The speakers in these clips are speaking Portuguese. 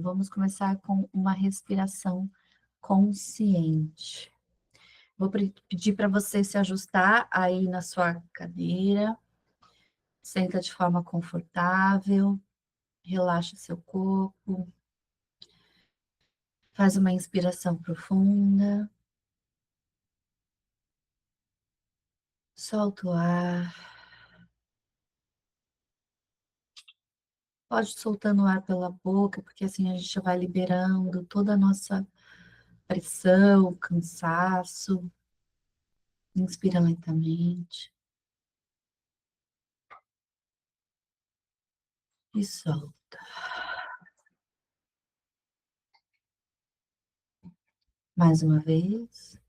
Vamos começar com uma respiração consciente. Vou pedir para você se ajustar aí na sua cadeira. Senta de forma confortável, relaxa seu corpo. Faz uma inspiração profunda. Solta o ar. Pode soltando o ar pela boca, porque assim a gente vai liberando toda a nossa pressão, cansaço. Inspira lentamente e solta. Mais uma vez.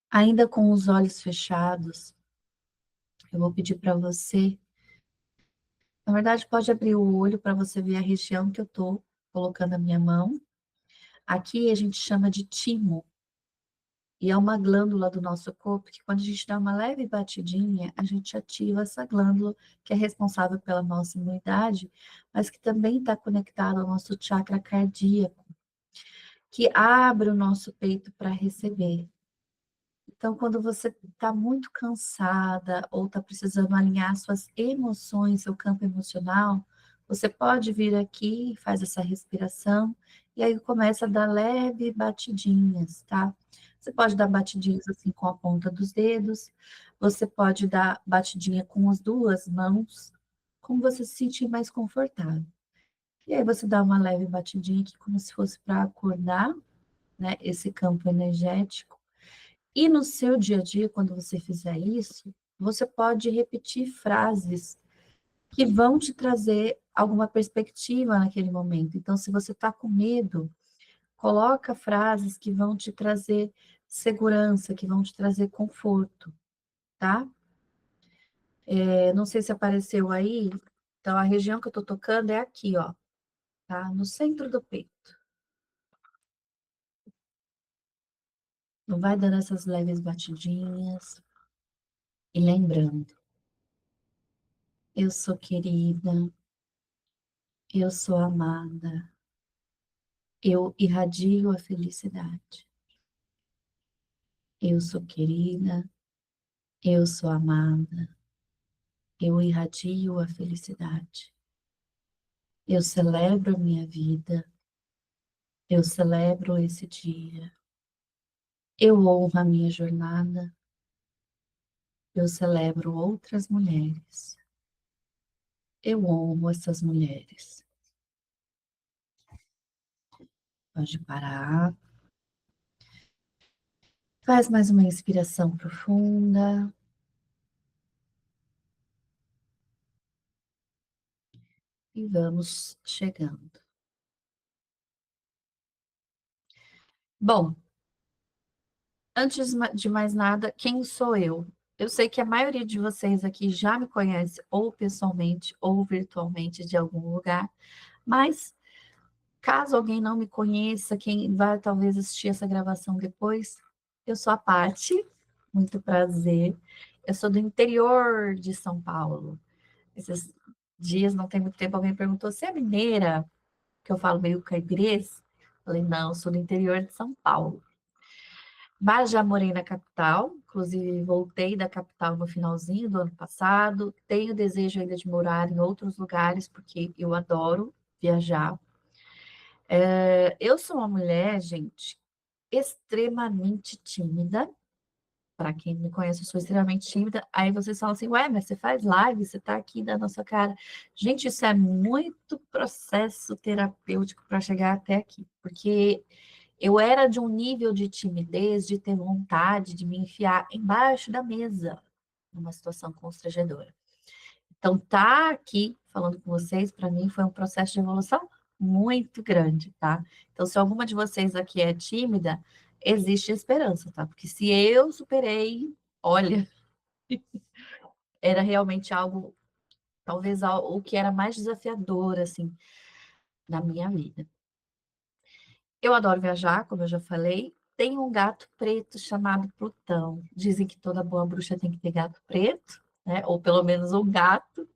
Ainda com os olhos fechados, eu vou pedir para você, na verdade, pode abrir o olho para você ver a região que eu estou colocando a minha mão. Aqui a gente chama de timo, e é uma glândula do nosso corpo que quando a gente dá uma leve batidinha, a gente ativa essa glândula que é responsável pela nossa imunidade, mas que também está conectada ao nosso chakra cardíaco, que abre o nosso peito para receber. Então, quando você está muito cansada ou está precisando alinhar suas emoções, seu campo emocional, você pode vir aqui, faz essa respiração, e aí começa a dar leve batidinhas, tá? Você pode dar batidinhas assim com a ponta dos dedos, você pode dar batidinha com as duas mãos, como você se sentir mais confortável. E aí você dá uma leve batidinha aqui, como se fosse para acordar, né, esse campo energético. E no seu dia a dia, quando você fizer isso, você pode repetir frases que vão te trazer alguma perspectiva naquele momento. Então, se você está com medo, coloca frases que vão te trazer segurança, que vão te trazer conforto, tá? Não sei se apareceu aí. Então, a região que eu tô tocando é aqui, ó, tá? No centro do peito. Não vai dando essas leves batidinhas. E lembrando, eu sou querida, eu sou amada. Eu irradio a felicidade. Eu sou querida, eu sou amada, eu irradio a felicidade. Eu celebro a minha vida, eu celebro esse dia. Eu honro a minha jornada, eu celebro outras mulheres. Eu honro essas mulheres. Pode parar. Faz mais uma inspiração profunda. E vamos chegando. Bom, antes de mais nada, quem sou eu? Eu sei que a maioria de vocês aqui já me conhece ou pessoalmente ou virtualmente de algum lugar, mas caso alguém não me conheça, quem vai talvez assistir essa gravação depois, eu sou a Paty, muito prazer. Eu sou do interior de São Paulo. Esses dias, não tem muito tempo, alguém perguntou se é mineira, que eu falo meio caipirês. Falei, não, eu sou do interior de São Paulo. Mas já morei na capital, inclusive voltei da capital no finalzinho do ano passado. Tenho desejo ainda de morar em outros lugares, porque eu adoro viajar. Eu sou uma mulher, gente, extremamente tímida. Para quem me conhece, eu sou extremamente tímida. Aí vocês falam assim, ué, mas você faz live, você está aqui dando a sua cara. Gente, isso é muito processo terapêutico para chegar até aqui, porque eu era de um nível de timidez, de ter vontade de me enfiar embaixo da mesa, numa situação constrangedora. Então, tá aqui falando com vocês, para mim, foi um processo de evolução muito grande, tá? Então, se alguma de vocês aqui é tímida, existe esperança, tá? Porque se eu superei, olha, era realmente algo, talvez o que era mais desafiador, assim, na minha vida. Eu adoro viajar, como eu já falei, tem um gato preto chamado Plutão. Dizem que toda boa bruxa tem que ter gato preto, né? Ou pelo menos um gato.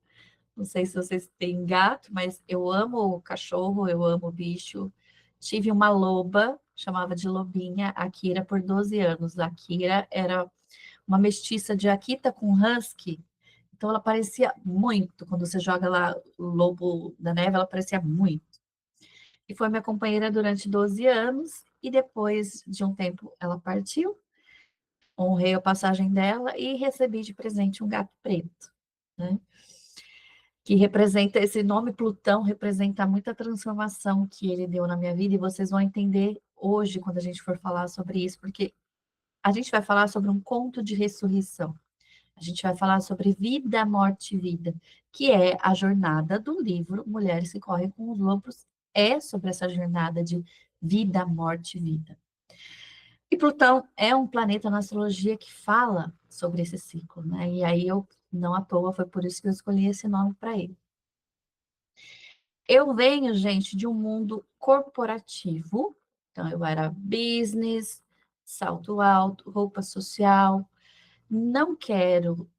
Não sei se vocês têm gato, mas eu amo cachorro, eu amo bicho. Tive uma loba, chamava de Lobinha, a Kira, por 12 anos. A Kira era uma mestiça de Akita com husky. Então ela parecia muito, quando você joga lá o Lobo da Neve, ela parecia muito. E foi minha companheira durante 12 anos, e depois de um tempo ela partiu, honrei a passagem dela e recebi de presente um gato preto, né? Que representa, esse nome Plutão representa muita transformação que ele deu na minha vida, e vocês vão entender hoje, quando a gente for falar sobre isso, porque a gente vai falar sobre um conto de ressurreição. A gente vai falar sobre vida, morte e vida, que é a jornada do livro Mulheres que Correm com os Lobos, é sobre essa jornada de vida, morte e vida. E Plutão é um planeta na astrologia que fala sobre esse ciclo, né? E aí eu, não à toa, foi por isso que eu escolhi esse nome para ele. Eu venho, gente, de um mundo corporativo, então eu era business, salto alto, roupa social. Não quero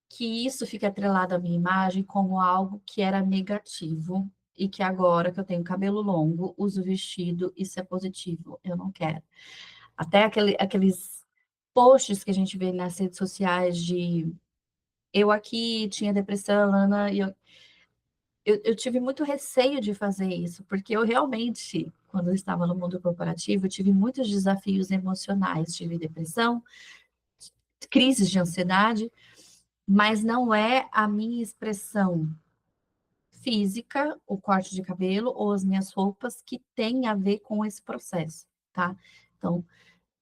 que isso fique atrelado à minha imagem como algo que era negativo e que agora que eu tenho cabelo longo, uso vestido, isso é positivo. Eu não quero. Até aqueles posts que a gente vê nas redes sociais de eu aqui tinha depressão, Ana, e eu tive muito receio de fazer isso, porque eu realmente, quando eu estava no mundo corporativo, eu tive muitos desafios emocionais, tive depressão, crises de ansiedade, mas não é a minha expressão física, o corte de cabelo ou as minhas roupas que tem a ver com esse processo, tá? Então,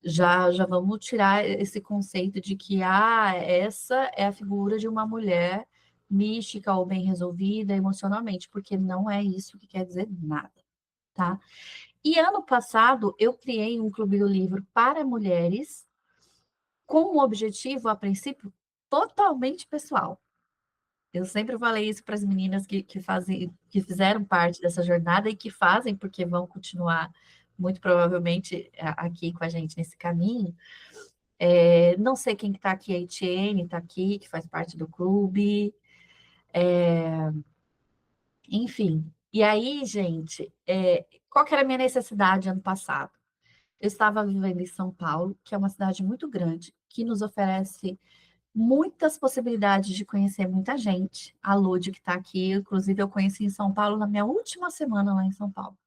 já vamos tirar esse conceito de que essa é a figura de uma mulher mística ou bem resolvida emocionalmente, porque não é isso que quer dizer nada, tá? E ano passado eu criei um clube do livro para mulheres com um objetivo, a princípio, totalmente pessoal. Eu sempre falei isso para as meninas que fazem, que fizeram parte dessa jornada e que fazem, porque vão continuar muito provavelmente aqui com a gente nesse caminho. Não sei quem está aqui, a Etienne está aqui, que faz parte do clube, enfim. E aí, gente, qual que era a minha necessidade ano passado? Eu estava vivendo em São Paulo, que é uma cidade muito grande, que nos oferece muitas possibilidades de conhecer muita gente. A Lud, que está aqui, inclusive eu conheci em São Paulo na minha última semana lá em São Paulo.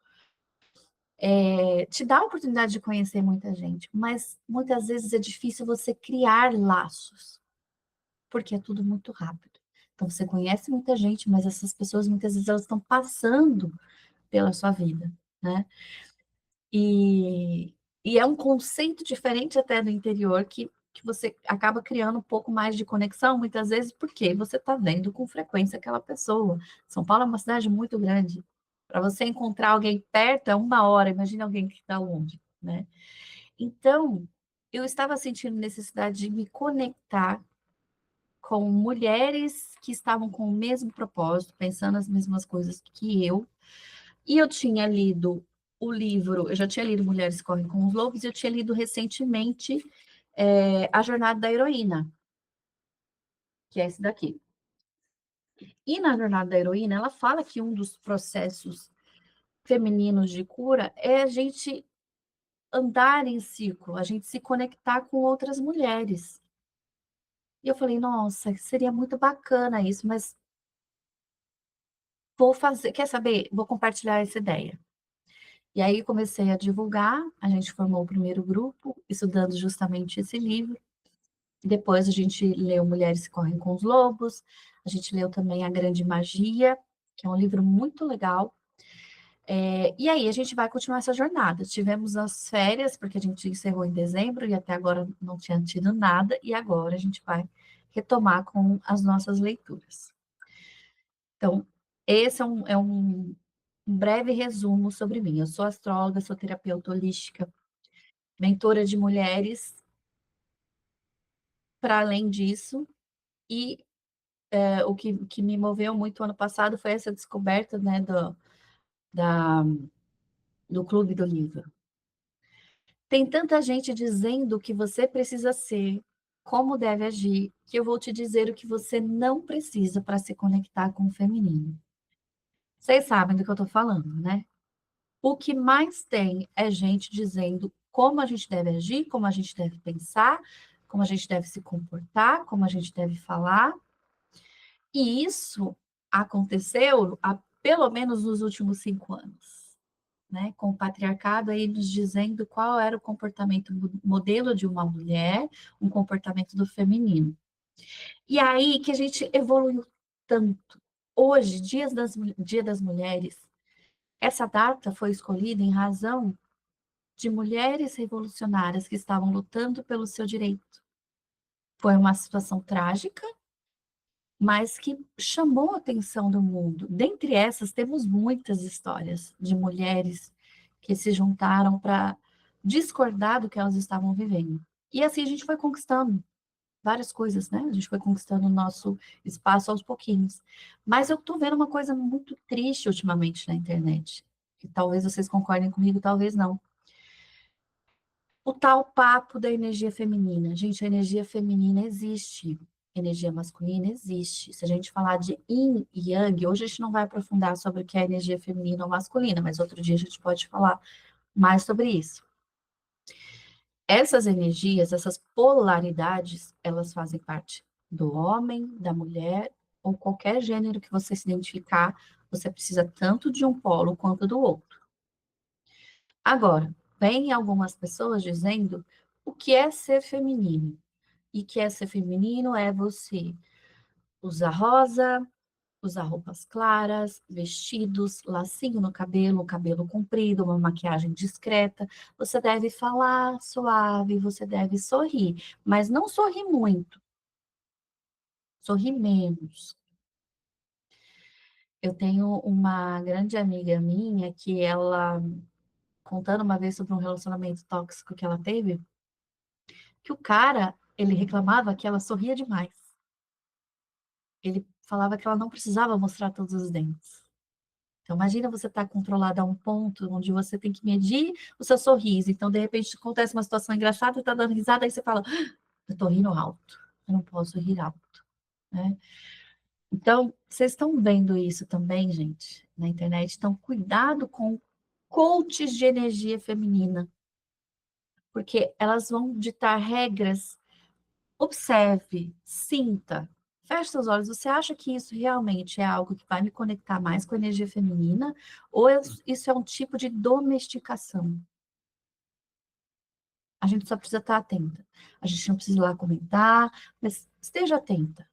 Te dá a oportunidade de conhecer muita gente, mas muitas vezes é difícil você criar laços, porque é tudo muito rápido. Então você conhece muita gente, mas essas pessoas muitas vezes elas estão passando pela sua vida, né? E, e é um conceito diferente até do interior que você acaba criando um pouco mais de conexão, muitas vezes, porque você está vendo com frequência aquela pessoa. São Paulo é uma cidade muito grande. Para você encontrar alguém perto é 1 hora, imagina alguém que está longe, né? Então, eu estava sentindo necessidade de me conectar com mulheres que estavam com o mesmo propósito, pensando as mesmas coisas que eu, e eu tinha lido o livro, eu já tinha lido Mulheres Correm com os Lobos, e eu tinha lido recentemente A Jornada da Heroína, que é esse daqui. E na Jornada da Heroína, ela fala que um dos processos femininos de cura é a gente andar em círculo, a gente se conectar com outras mulheres. E eu falei, nossa, seria muito bacana isso, mas vou fazer, quer saber? Vou compartilhar essa ideia. E aí comecei a divulgar, a gente formou o primeiro grupo, estudando justamente esse livro. Depois a gente leu Mulheres que Correm com os Lobos, a gente leu também A Grande Magia, que é um livro muito legal. E aí a gente vai continuar essa jornada. Tivemos as férias, porque a gente encerrou em dezembro e até agora não tinha tido nada, e agora a gente vai retomar com as nossas leituras. Então, esse um breve resumo sobre mim. Eu sou astróloga, sou terapeuta holística, mentora de mulheres, para além disso, e o que me moveu muito ano passado foi essa descoberta, né, da, do Clube do Livro. Tem tanta gente dizendo o que você precisa ser, como deve agir, que eu vou te dizer o que você não precisa para se conectar com o feminino. Vocês sabem do que eu estou falando, né? O que mais tem é gente dizendo como a gente deve agir, como a gente deve pensar, como a gente deve se comportar, como a gente deve falar. E isso aconteceu há pelo menos nos últimos 5 anos, né? Com o patriarcado aí nos dizendo qual era o comportamento modelo de uma mulher, um comportamento do feminino. E aí que a gente evoluiu tanto. Hoje, Dia das Mulheres, essa data foi escolhida em razão de mulheres revolucionárias que estavam lutando pelo seu direito. Foi uma situação trágica, mas que chamou a atenção do mundo. Dentre essas, temos muitas histórias de mulheres que se juntaram para discordar do que elas estavam vivendo. E assim a gente foi conquistando várias coisas, né? A gente foi conquistando o nosso espaço aos pouquinhos. Mas eu estou vendo uma coisa muito triste ultimamente na internet, que talvez vocês concordem comigo, talvez não. O tal papo da energia feminina. Gente, a energia feminina existe. Energia masculina existe. Se a gente falar de yin e yang, hoje a gente não vai aprofundar sobre o que é energia feminina ou masculina, mas outro dia a gente pode falar mais sobre isso. Essas energias, essas polaridades, elas fazem parte do homem, da mulher ou qualquer gênero que você se identificar, você precisa tanto de um polo quanto do outro. Agora, vem algumas pessoas dizendo o que é ser feminino. E que é ser feminino é você usar rosa, usar roupas claras, vestidos, lacinho no cabelo, cabelo comprido, uma maquiagem discreta. Você deve falar suave, você deve sorrir, mas não sorrir muito, sorrir menos. Eu tenho uma grande amiga minha que ela, contando uma vez sobre um relacionamento tóxico que ela teve, que o cara, ele reclamava que ela sorria demais. Ele falava que ela não precisava mostrar todos os dentes. Então, imagina você estar controlada a um ponto onde você tem que medir o seu sorriso. Então, de repente, acontece uma situação engraçada, você está dando risada, aí você fala, "Ah, eu estou rindo alto, eu não posso rir alto, né?" Então, vocês estão vendo isso também, gente, na internet. Então, cuidado com coaches de energia feminina, porque elas vão ditar regras. Observe, sinta, feche seus olhos. Você acha que isso realmente é algo que vai me conectar mais com a energia feminina? Ou isso é um tipo de domesticação? A gente só precisa estar atenta. A gente não precisa ir lá comentar, mas esteja atenta.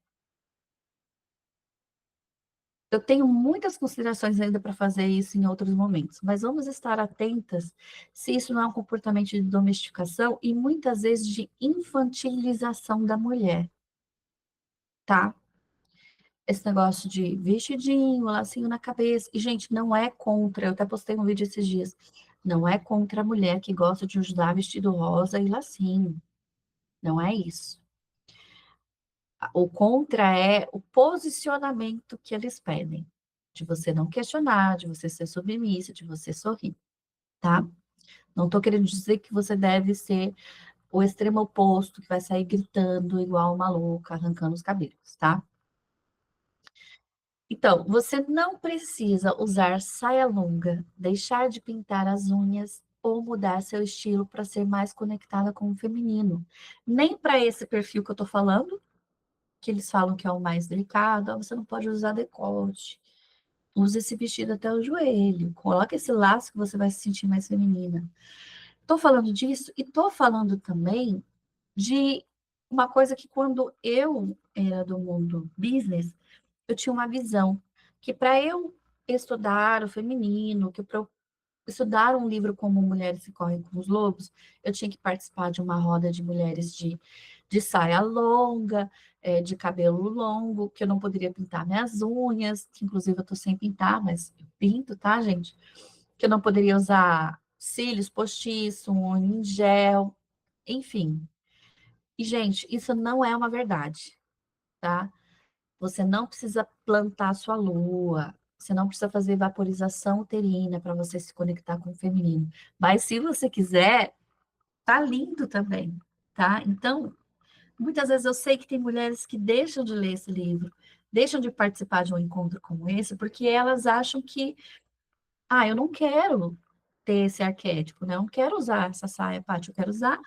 Eu tenho muitas considerações ainda para fazer isso em outros momentos, mas vamos estar atentas se isso não é um comportamento de domesticação e muitas vezes de infantilização da mulher, tá? Esse negócio de vestidinho, lacinho na cabeça. E, gente, não é contra, eu até postei um vídeo esses dias, não é contra a mulher que gosta de usar vestido rosa e lacinho. Não é isso. O contra é o posicionamento que eles pedem. De você não questionar, de você ser submissa, de você sorrir, tá? Não tô querendo dizer que você deve ser o extremo oposto, que vai sair gritando igual uma louca, arrancando os cabelos, tá? Então, você não precisa usar saia longa, deixar de pintar as unhas ou mudar seu estilo para ser mais conectada com o feminino. Nem para esse perfil que eu estou falando, que eles falam que é o mais delicado, você não pode usar decote. Use esse vestido até o joelho, coloque esse laço que você vai se sentir mais feminina. Estou falando disso e estou falando também de uma coisa que quando eu era do mundo business, eu tinha uma visão que para eu estudar o feminino, que para eu estudar um livro como Mulheres que Correm com os Lobos, eu tinha que participar de uma roda de mulheres de saia longa, de cabelo longo, que eu não poderia pintar minhas unhas, que inclusive eu tô sem pintar, mas eu pinto, tá, gente? Que eu não poderia usar cílios postiço, unha em gel, enfim. E, gente, isso não é uma verdade, tá? Você não precisa plantar sua lua, você não precisa fazer vaporização uterina para você se conectar com o feminino. Mas se você quiser, tá lindo também, tá? Então, muitas vezes eu sei que tem mulheres que deixam de ler esse livro, deixam de participar de um encontro como esse, porque elas acham que, eu não quero ter esse arquétipo, né? Eu não quero usar essa saia, Paty, eu quero usar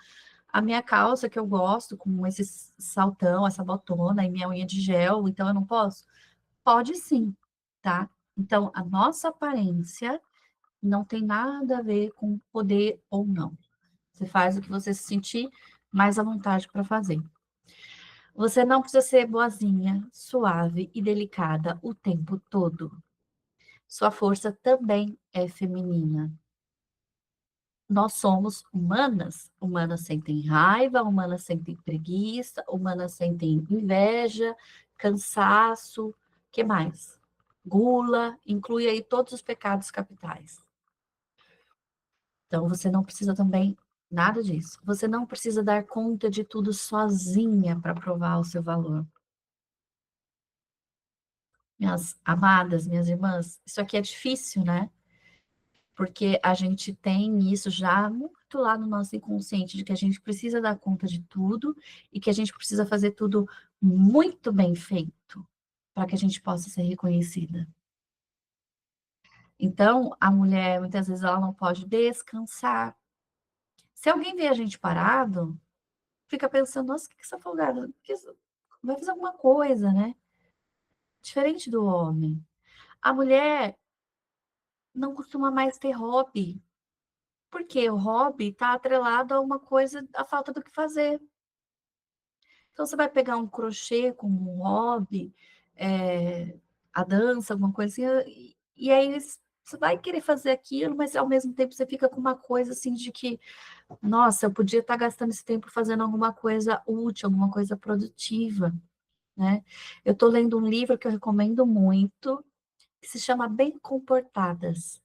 a minha calça que eu gosto, com esse saltão, essa botona e minha unha de gel, então eu não posso? Pode sim, tá? Então, a nossa aparência não tem nada a ver com poder ou não. Você faz o que você se sentir mais à vontade para fazer. Você não precisa ser boazinha, suave e delicada o tempo todo. Sua força também é feminina. Nós somos humanas. Humanas sentem raiva, humanas sentem preguiça, humanas sentem inveja, cansaço, que mais? Gula, inclui aí todos os pecados capitais. Então você não precisa também nada disso. Você não precisa dar conta de tudo sozinha para provar o seu valor. Minhas amadas, minhas irmãs, isso aqui é difícil, né? Porque a gente tem isso já muito lá no nosso inconsciente, de que a gente precisa dar conta de tudo e que a gente precisa fazer tudo muito bem feito para que a gente possa ser reconhecida. Então, a mulher, muitas vezes, ela não pode descansar. Se alguém vê a gente parado, fica pensando, nossa, o que essa folgada? Vai fazer alguma coisa, né? Diferente do homem. A mulher não costuma mais ter hobby, porque o hobby está atrelado a uma coisa, a falta do que fazer. Então, você vai pegar um crochê como um hobby, a dança, alguma coisa assim, e aí você vai querer fazer aquilo, mas ao mesmo tempo você fica com uma coisa assim de que, nossa, eu podia estar gastando esse tempo fazendo alguma coisa útil, alguma coisa produtiva, né? Eu estou lendo um livro que eu recomendo muito, que se chama Bem Comportadas.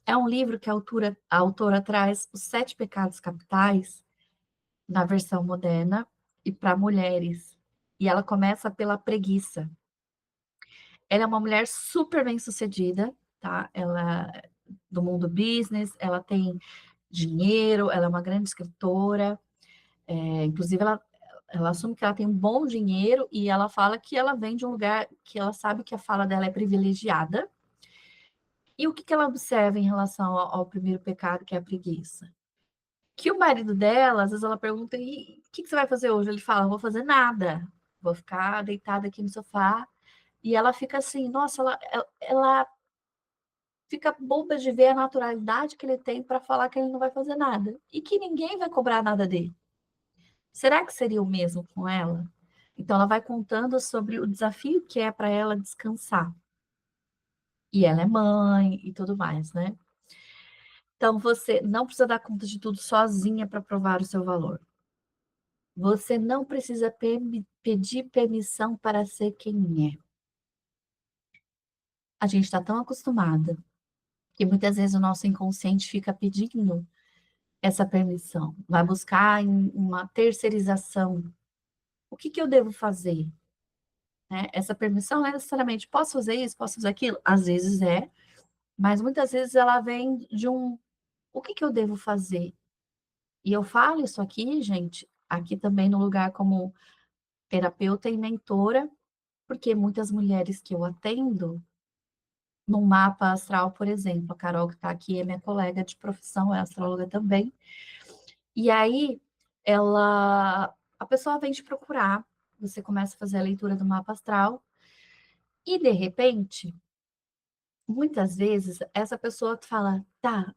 É um livro que a autora traz os 7 pecados capitais na versão moderna e para mulheres. E ela começa pela preguiça. Ela é uma mulher super bem-sucedida, tá? Ela é do mundo business, ela tem dinheiro, ela é uma grande escritora, inclusive ela assume que ela tem um bom dinheiro e ela fala que ela vem de um lugar que ela sabe que a fala dela é privilegiada. E o que ela observa em relação ao primeiro pecado, que é a preguiça? Que o marido dela, às vezes ela pergunta, e o que você vai fazer hoje? Ele fala, não vou fazer nada, vou ficar deitada aqui no sofá. E ela fica assim, nossa, ela fica boba de ver a naturalidade que ele tem para falar que ele não vai fazer nada. E que ninguém vai cobrar nada dele. Será que seria o mesmo com ela? Então ela vai contando sobre o desafio que é para ela descansar. E ela é mãe e tudo mais, né? Então você não precisa dar conta de tudo sozinha para provar o seu valor. Você não precisa pedir permissão para ser quem é. A gente está tão acostumada que muitas vezes o nosso inconsciente fica pedindo essa permissão, vai buscar em uma terceirização. O que eu devo fazer? Né? Essa permissão não é necessariamente posso fazer isso, posso fazer aquilo? Às vezes é, mas muitas vezes ela vem de o que eu devo fazer? E eu falo isso aqui, gente, aqui também no lugar como terapeuta e mentora, porque muitas mulheres que eu atendo, no mapa astral, por exemplo, a Carol que está aqui é minha colega de profissão, é astróloga também, e aí a pessoa vem te procurar, você começa a fazer a leitura do mapa astral, e de repente, muitas vezes, essa pessoa fala, tá,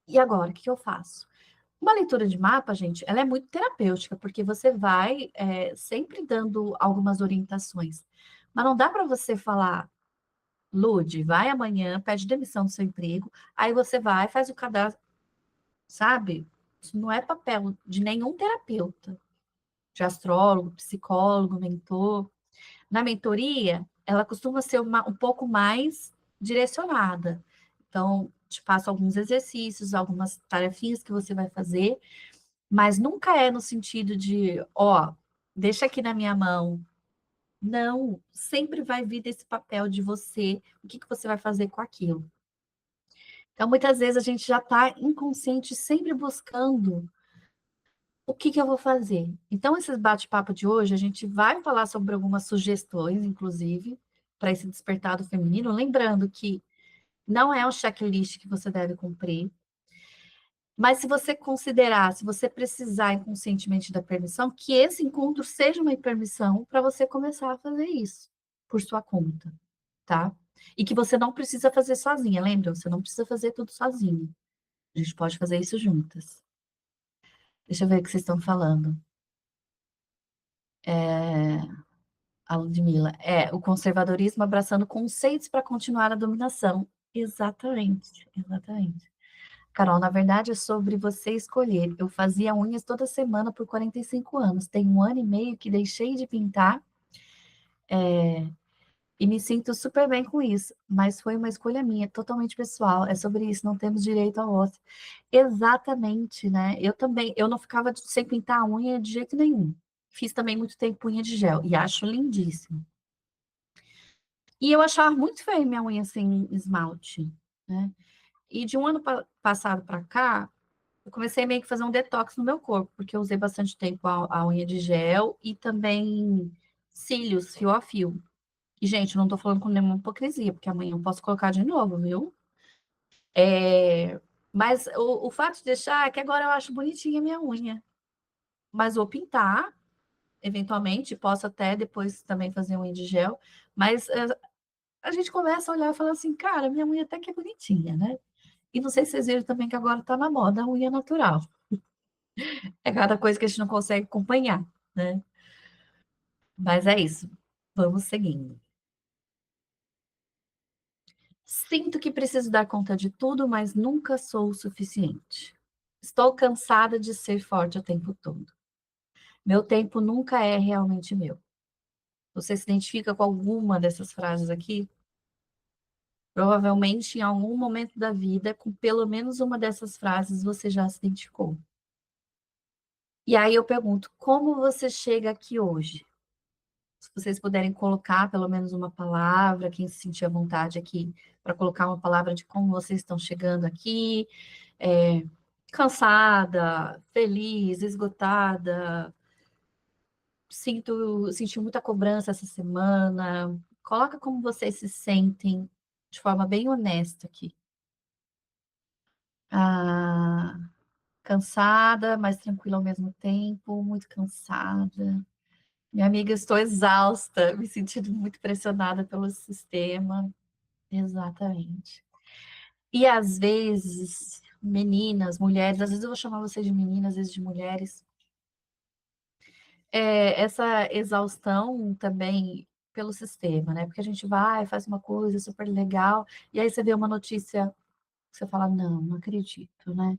e agora, o que eu faço? Uma leitura de mapa, gente, ela é muito terapêutica, porque você vai sempre dando algumas orientações. Mas não dá para você falar, Lude, vai amanhã, pede demissão do seu emprego, aí você vai, faz o cadastro, sabe? Isso não é papel de nenhum terapeuta, de astrólogo, psicólogo, mentor. Na mentoria, ela costuma ser um pouco mais direcionada. Então, te passo alguns exercícios, algumas tarefinhas que você vai fazer, mas nunca é no sentido de, ó, deixa aqui na minha mão. Não, sempre vai vir desse papel de você, o que você vai fazer com aquilo. Então, muitas vezes a gente já está inconsciente, sempre buscando o que que eu vou fazer? Então, esses bate-papo de hoje, a gente vai falar sobre algumas sugestões, inclusive, para esse despertado feminino, lembrando que não é um checklist que você deve cumprir, mas se você considerar, se você precisar inconscientemente da permissão, que esse encontro seja uma permissão para você começar a fazer isso por sua conta, tá? E que você não precisa fazer sozinha, lembra? Você não precisa fazer tudo sozinha. A gente pode fazer isso juntas. Deixa eu ver o que vocês estão falando. A Ludmilla, o conservadorismo abraçando conceitos para continuar a dominação. Exatamente, exatamente. Carol, na verdade é sobre você escolher. Eu fazia unhas toda semana por 45 anos. Tem um ano e meio que deixei de pintar e me sinto super bem com isso. Mas foi uma escolha minha, totalmente pessoal. É sobre isso, não temos direito ao ócio. Exatamente, né? Eu também, eu não ficava sem pintar a unha de jeito nenhum. Fiz também muito tempo unha de gel e acho lindíssimo. E eu achava muito feio minha unha sem esmalte, né? E de um ano passado para cá, eu comecei meio que fazer um detox no meu corpo, porque eu usei bastante tempo a unha de gel e também cílios, fio a fio. E, gente, eu não tô falando com nenhuma hipocrisia, porque amanhã eu posso colocar de novo, viu? Mas o fato de deixar é que agora eu acho bonitinha a minha unha. Mas vou pintar, eventualmente, posso até depois também fazer unha de gel. Mas a gente começa a olhar e falar assim, cara, minha unha até que é bonitinha, né? E não sei se vocês viram também que agora tá na moda a unha natural. É cada coisa que a gente não consegue acompanhar, né? Mas é isso. Vamos seguindo. Sinto que preciso dar conta de tudo, mas nunca sou o suficiente. Estou cansada de ser forte o tempo todo. Meu tempo nunca é realmente meu. Você se identifica com alguma dessas frases aqui? Provavelmente, em algum momento da vida, com pelo menos uma dessas frases, você já se identificou. E aí eu pergunto, como você chega aqui hoje? Se vocês puderem colocar pelo menos uma palavra, quem se sentir à vontade aqui, para colocar uma palavra de como vocês estão chegando aqui, é, cansada, feliz, esgotada, senti muita cobrança essa semana. Coloca como vocês se sentem de forma bem honesta aqui. Ah, cansada, mas tranquila ao mesmo tempo, muito cansada. Minha amiga, estou exausta, me sentindo muito pressionada pelo sistema. Exatamente. E às vezes, meninas, mulheres, às vezes eu vou chamar vocês de meninas, às vezes de mulheres, essa exaustão também pelo sistema, né? Porque a gente vai, faz uma coisa super legal, e aí você vê uma notícia, você fala, não, não acredito, né?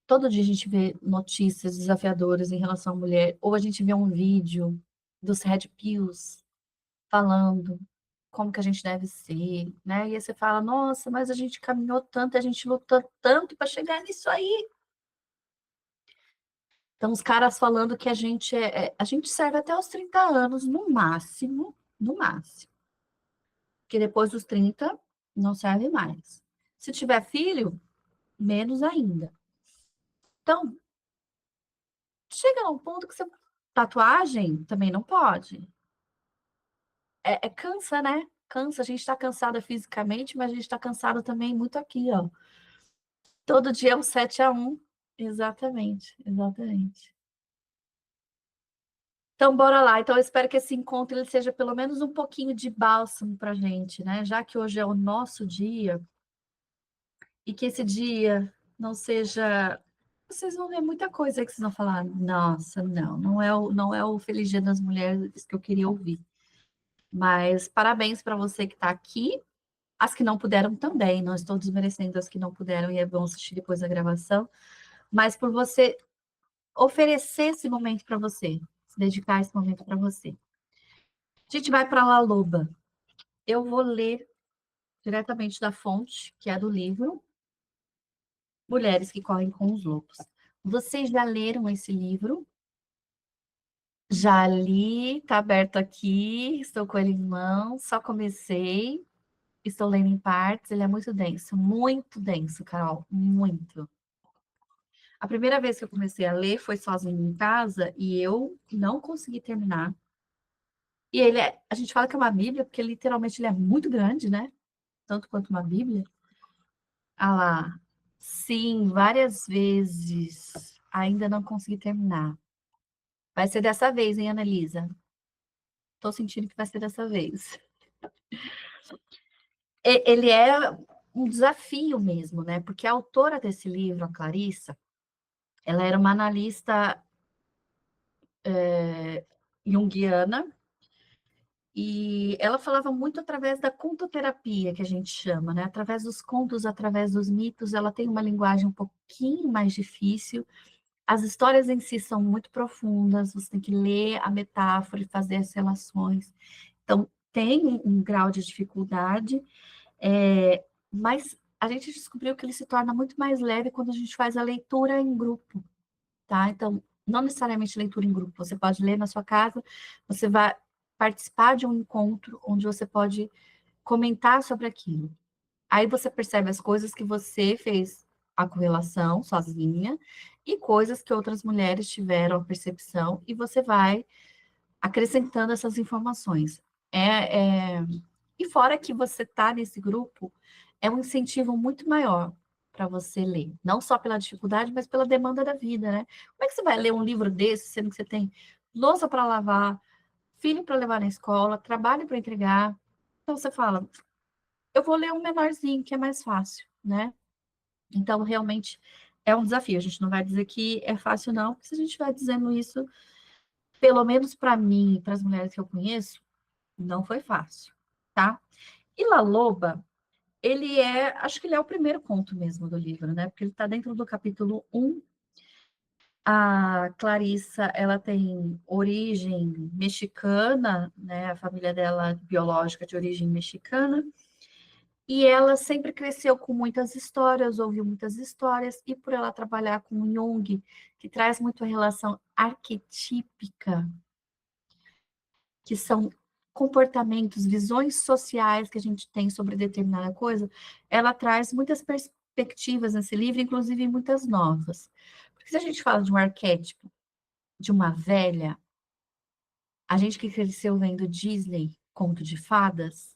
Todo dia a gente vê notícias desafiadoras em relação à mulher, ou a gente vê um vídeo dos Red Pills falando como que a gente deve ser, né? E aí você fala, nossa, mas a gente caminhou tanto, a gente lutou tanto para chegar nisso aí. Então, os caras falando que a gente serve até os 30 anos, no máximo, no máximo. Porque depois dos 30, não serve mais. Se tiver filho, menos ainda. Então, chega a um ponto que você... Tatuagem também não pode. Cansa, né? Cansa, a gente está cansada fisicamente, mas a gente está cansado também muito aqui, ó. Todo dia é um 7-1. Exatamente, exatamente. Então, bora lá. Então, eu espero que esse encontro ele seja pelo menos um pouquinho de bálsamo para a gente, né? Já que hoje é o nosso dia, e que esse dia não seja. Vocês vão ver muita coisa aí que vocês vão falar, nossa, não, não é o Feliz Dia das Mulheres que eu queria ouvir. Mas parabéns para você que está aqui. As que não puderam também, não estou desmerecendo as que não puderam e vão assistir depois da gravação, mas por você oferecer esse momento para você, se dedicar esse momento para você. A gente vai para a La Loba. Eu vou ler diretamente da fonte, que é do livro Mulheres que Correm com os Lobos. Vocês já leram esse livro? Já li, está aberto aqui, estou com ele em mão, só comecei, estou lendo em partes, ele é muito denso, Carol, muito. A primeira vez que eu comecei a ler foi sozinha em casa e eu não consegui terminar. E a gente fala que é uma Bíblia, porque literalmente ele é muito grande, né? Tanto quanto uma Bíblia. Ah lá, sim, várias vezes. Ainda não consegui terminar. Vai ser dessa vez, hein, Annalisa? Tô sentindo que vai ser dessa vez. Ele é um desafio mesmo, né? Porque a autora desse livro, a Clarissa, ela era uma analista junguiana e ela falava muito através da contoterapia, que a gente chama, né? Através dos contos, através dos mitos, ela tem uma linguagem um pouquinho mais difícil. As histórias em si são muito profundas, você tem que ler a metáfora e fazer as relações. Então, tem um grau de dificuldade, mas a gente descobriu que ele se torna muito mais leve quando a gente faz a leitura em grupo, tá? Então, não necessariamente leitura em grupo, você pode ler na sua casa, você vai participar de um encontro onde você pode comentar sobre aquilo. Aí você percebe as coisas que você fez a correlação sozinha e coisas que outras mulheres tiveram a percepção e você vai acrescentando essas informações. É, é... E fora que você está nesse grupo, é um incentivo muito maior para você ler, não só pela dificuldade, mas pela demanda da vida, né? Como é que você vai ler um livro desse, sendo que você tem louça para lavar, filho para levar na escola, trabalho para entregar? Então você fala, eu vou ler um menorzinho, que é mais fácil, né? Então, realmente, é um desafio. A gente não vai dizer que é fácil, não, porque se a gente vai dizendo isso, pelo menos para mim e para as mulheres que eu conheço, não foi fácil, tá? E La Loba, acho que ele é o primeiro conto mesmo do livro, né? Porque ele está dentro do capítulo 1. A Clarissa, ela tem origem mexicana, né? A família dela biológica de origem mexicana. E ela sempre cresceu com muitas histórias, ouviu muitas histórias, e por ela trabalhar com Jung, que traz muito a relação arquetípica, que são comportamentos, visões sociais que a gente tem sobre determinada coisa, ela traz muitas perspectivas nesse livro, inclusive muitas novas. Porque se a gente fala de um arquétipo de uma velha, a gente que cresceu vendo Disney, conto de fadas,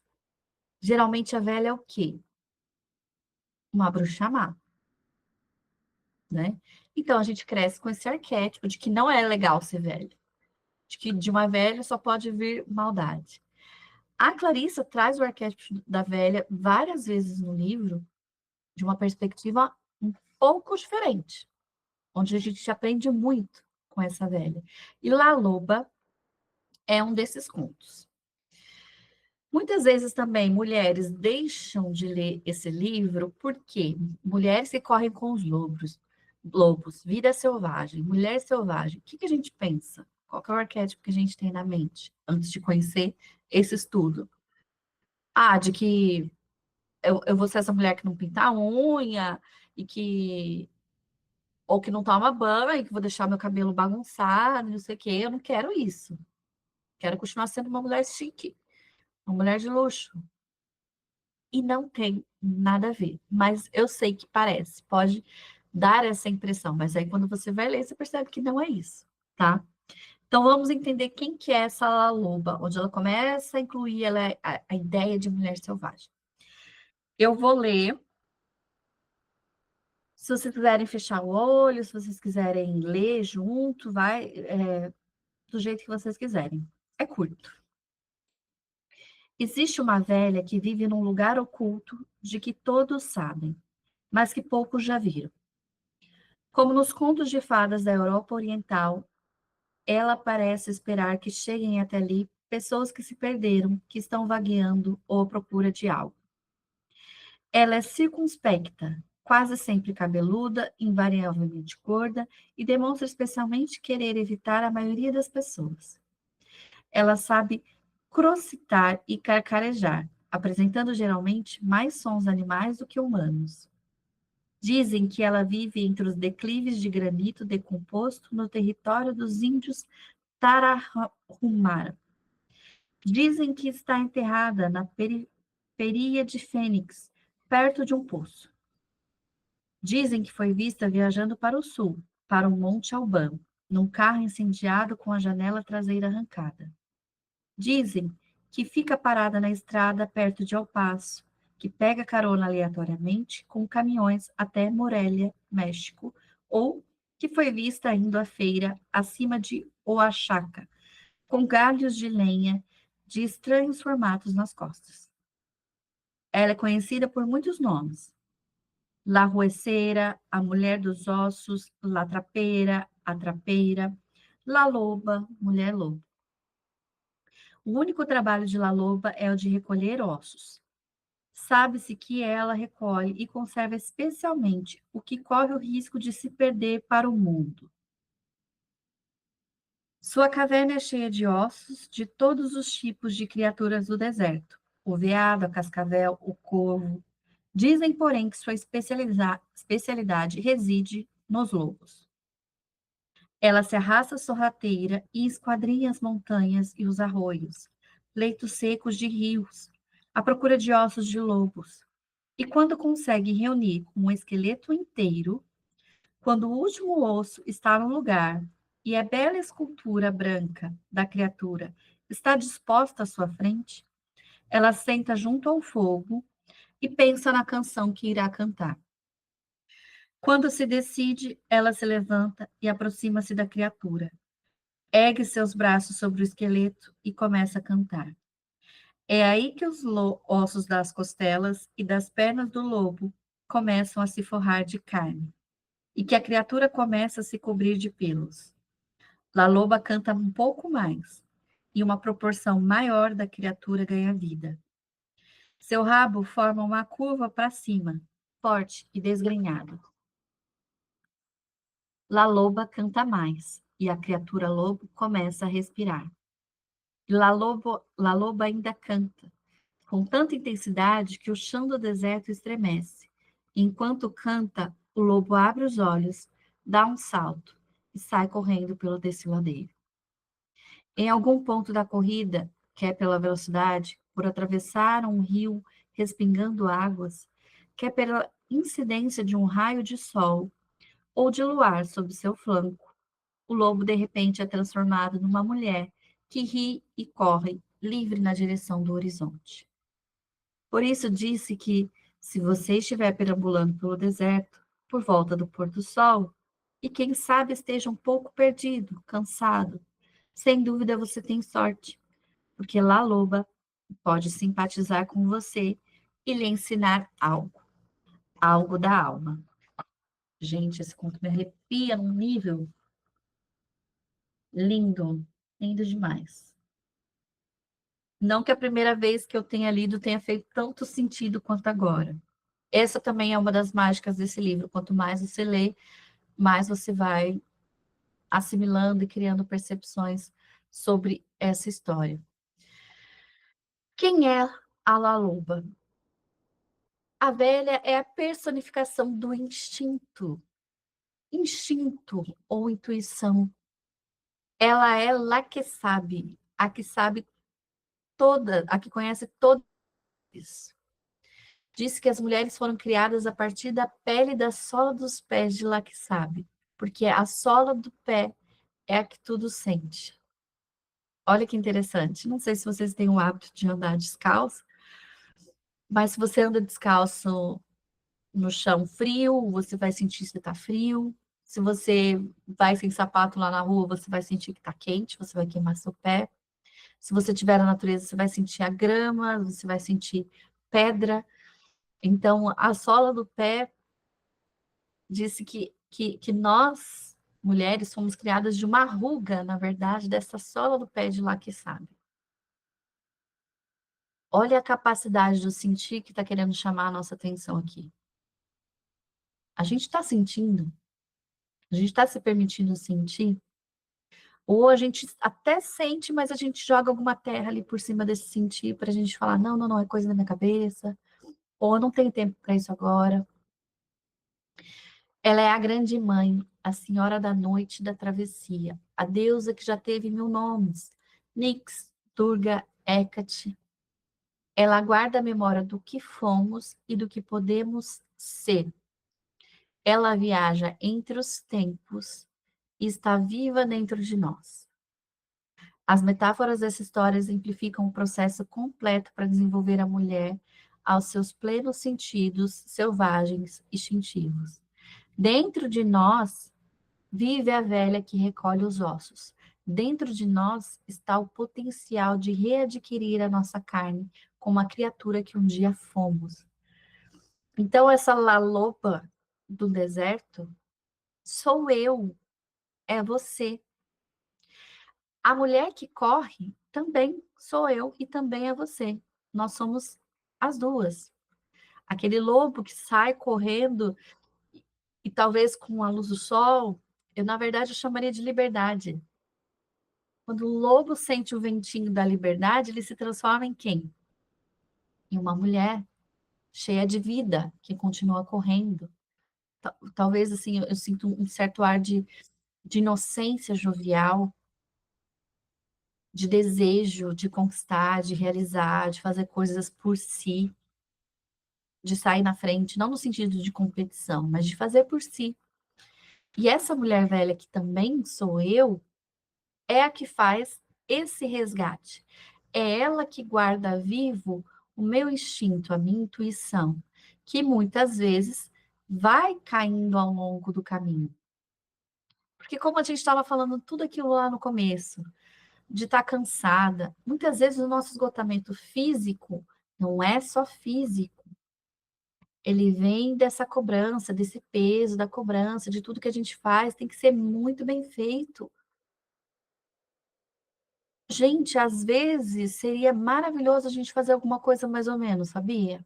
geralmente a velha é o quê? Uma bruxa má, né? Então a gente cresce com esse arquétipo de que não é legal ser velho, de que de uma velha só pode vir maldade. A Clarissa traz o arquétipo da velha várias vezes no livro, de uma perspectiva um pouco diferente, onde a gente aprende muito com essa velha. E La Loba é um desses contos. Muitas vezes também mulheres deixam de ler esse livro porque mulheres que correm com os lobos, vida selvagem, mulher selvagem, o que a gente pensa? Qual que é o arquétipo que a gente tem na mente antes de conhecer esse estudo? Ah, de que eu vou ser essa mulher que não pinta a unha e que ou que não toma banho, e que vou deixar meu cabelo bagunçado, não sei o quê. Eu não quero isso. Quero continuar sendo uma mulher chique, uma mulher de luxo. E não tem nada a ver. Mas eu sei que parece, pode dar essa impressão, mas aí quando você vai ler, você percebe que não é isso, tá? Então vamos entender quem que é essa La Loba, onde ela começa a incluir a ideia de mulher selvagem. Eu vou ler. Se vocês quiserem fechar o olho, se vocês quiserem ler junto, vai do jeito que vocês quiserem. É curto. Existe uma velha que vive num lugar oculto de que todos sabem, mas que poucos já viram. Como nos contos de fadas da Europa Oriental, ela parece esperar que cheguem até ali pessoas que se perderam, que estão vagueando ou à procura de algo. Ela é circunspecta, quase sempre cabeluda, invariavelmente gorda e demonstra especialmente querer evitar a maioria das pessoas. Ela sabe crocitar e carcarejar, apresentando geralmente mais sons animais do que humanos. Dizem que ela vive entre os declives de granito decomposto no território dos índios Tarahumara. Dizem que está enterrada na periferia de Fênix, perto de um poço. Dizem que foi vista viajando para o sul, para o Monte Alban, num carro incendiado com a janela traseira arrancada. Dizem que fica parada na estrada perto de El Paso, que pega carona aleatoriamente com caminhões até Morelia, México, ou que foi vista indo à feira acima de Oaxaca, com galhos de lenha de estranhos formatos nas costas. Ela é conhecida por muitos nomes: La Rueceira, a Mulher dos Ossos, La Trapeira, a Trapeira, La Loba, Mulher Lobo. O único trabalho de La Loba é o de recolher ossos. Sabe-se que ela recolhe e conserva especialmente o que corre o risco de se perder para o mundo. Sua caverna é cheia de ossos de todos os tipos de criaturas do deserto: o veado, a cascavel, o corvo. Dizem, porém, que sua especialidade reside nos lobos. Ela se arrasta sorrateira e esquadrinha as montanhas e os arroios, leitos secos de rios, à procura de ossos de lobos. E quando consegue reunir um esqueleto inteiro, quando o último osso está no lugar e a bela escultura branca da criatura está disposta à sua frente, ela senta junto ao fogo e pensa na canção que irá cantar. Quando se decide, ela se levanta e aproxima-se da criatura. Ergue seus braços sobre o esqueleto e começa a cantar. É aí que os ossos das costelas e das pernas do lobo começam a se forrar de carne e que a criatura começa a se cobrir de pelos. La Loba canta um pouco mais e uma proporção maior da criatura ganha vida. Seu rabo forma uma curva para cima, forte e desgrenhado. La Loba canta mais e a criatura lobo começa a respirar. La Loba ainda canta, com tanta intensidade que o chão do deserto estremece. Enquanto canta, o lobo abre os olhos, dá um salto e sai correndo pelo desfiladeiro. Em algum ponto da corrida, quer pela velocidade, por atravessar um rio respingando águas, quer pela incidência de um raio de sol ou de luar sob seu flanco, o lobo de repente é transformado numa mulher que ri e corre livre na direção do horizonte. Por isso disse que, se você estiver perambulando pelo deserto, por volta do pôr do sol, e quem sabe esteja um pouco perdido, cansado, sem dúvida você tem sorte, porque La Loba pode simpatizar com você e lhe ensinar algo, algo da alma. Gente, esse conto me arrepia num nível lindo, lindo demais. Não que a primeira vez que eu tenha lido tenha feito tanto sentido quanto agora. Essa também é uma das mágicas desse livro. Quanto mais você lê, mais você vai assimilando e criando percepções sobre essa história. Quem é a La Loba? A velha é a personificação do instinto. Instinto ou intuição. Ela é a que sabe toda, a que conhece todas. Diz que as mulheres foram criadas a partir da pele e da sola dos pés de lá que sabe, porque a sola do pé é a que tudo sente. Olha que interessante. Não sei se vocês têm o hábito de andar descalço, mas se você anda descalço no chão frio, você vai sentir se está frio. Se você vai sem sapato lá na rua, você vai sentir que está quente, você vai queimar seu pé. Se você estiver na natureza, você vai sentir a grama, você vai sentir pedra. Então, a sola do pé disse que nós, mulheres, fomos criadas de uma ruga, na verdade, dessa sola do pé de lá que sabe. Olha a capacidade do sentir que está querendo chamar a nossa atenção aqui. A gente está sentindo? A gente está se permitindo sentir? Ou a gente até sente, mas a gente joga alguma terra ali por cima desse sentir para a gente falar, não, não, não, é coisa da minha cabeça. Ou eu não tenho tempo para isso agora. Ela é a grande mãe, a senhora da noite da travessia, a deusa que já teve 1000 nomes, Nix, Durga, Hecate. Ela guarda a memória do que fomos e do que podemos ser. Ela viaja entre os tempos e está viva dentro de nós. As metáforas dessa história exemplificam o processo completo para desenvolver a mulher aos seus plenos sentidos selvagens e instintivos. Dentro de nós vive a velha que recolhe os ossos. Dentro de nós está o potencial de readquirir a nossa carne como a criatura que um dia fomos. Então, essa laloba do deserto sou eu, é você. A mulher que corre também sou eu e também é você. Nós somos as duas. Aquele lobo que sai correndo e talvez com a luz do sol, eu na verdade eu chamaria de liberdade. Quando o lobo sente o ventinho da liberdade, ele se transforma em quem? Em uma mulher cheia de vida, que continua correndo. Talvez assim, eu sinto um certo ar de inocência jovial, de desejo de conquistar, de realizar, de fazer coisas por si, de sair na frente, não no sentido de competição, mas de fazer por si. E essa mulher velha que também sou eu, é a que faz esse resgate. É ela que guarda vivo o meu instinto, a minha intuição, que muitas vezes vai caindo ao longo do caminho. Porque como a gente estava falando tudo aquilo lá no começo, de estar cansada, muitas vezes o nosso esgotamento físico não é só físico, ele vem dessa cobrança, desse peso da cobrança, de tudo que a gente faz, tem que ser muito bem feito. Gente, às vezes seria maravilhoso a gente fazer alguma coisa mais ou menos, sabia?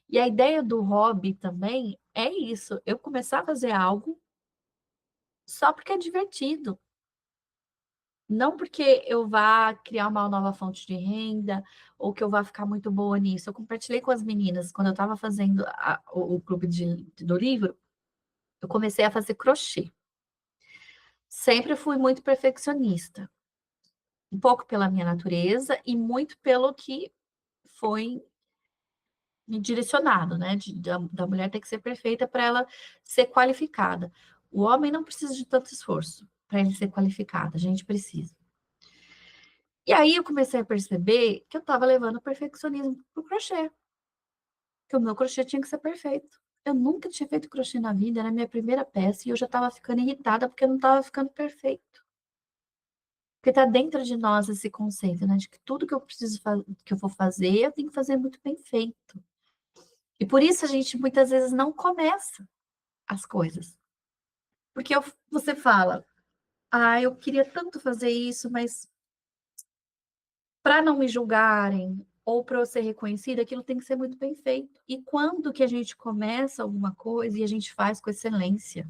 E a ideia do hobby também é isso, eu começar a fazer algo só porque é divertido, não porque eu vá criar uma nova fonte de renda ou que eu vá ficar muito boa nisso. Eu compartilhei com as meninas, quando eu estava fazendo o clube do livro, eu comecei a fazer crochê. Sempre fui muito perfeccionista, um pouco pela minha natureza e muito pelo que foi me direcionado, né? Da mulher ter que ser perfeita para ela ser qualificada. O homem não precisa de tanto esforço para ele ser qualificado, a gente precisa. E aí eu comecei a perceber que eu estava levando o perfeccionismo para o crochê, que o meu crochê tinha que ser perfeito. Eu nunca tinha feito crochê na vida, era a minha primeira peça, e eu já estava ficando irritada porque não estava ficando perfeito. Porque está dentro de nós esse conceito, né? De que tudo que eu preciso que eu vou fazer, eu tenho que fazer muito bem feito. E por isso a gente muitas vezes não começa as coisas. Porque você fala, eu queria tanto fazer isso, mas para não me julgarem ou para eu ser reconhecida, aquilo tem que ser muito bem feito. E quando que a gente começa alguma coisa e a gente faz com excelência?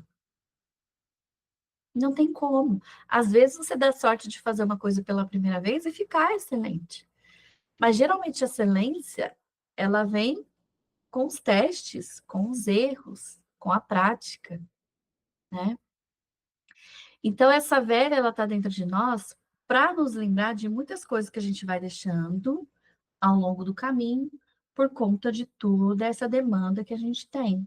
Não tem como. Às vezes você dá sorte de fazer uma coisa pela primeira vez e ficar excelente. Mas geralmente a excelência, ela vem com os testes, com os erros, com a prática, né? Então essa velha, ela está dentro de nós para nos lembrar de muitas coisas que a gente vai deixando ao longo do caminho por conta de toda essa demanda que a gente tem.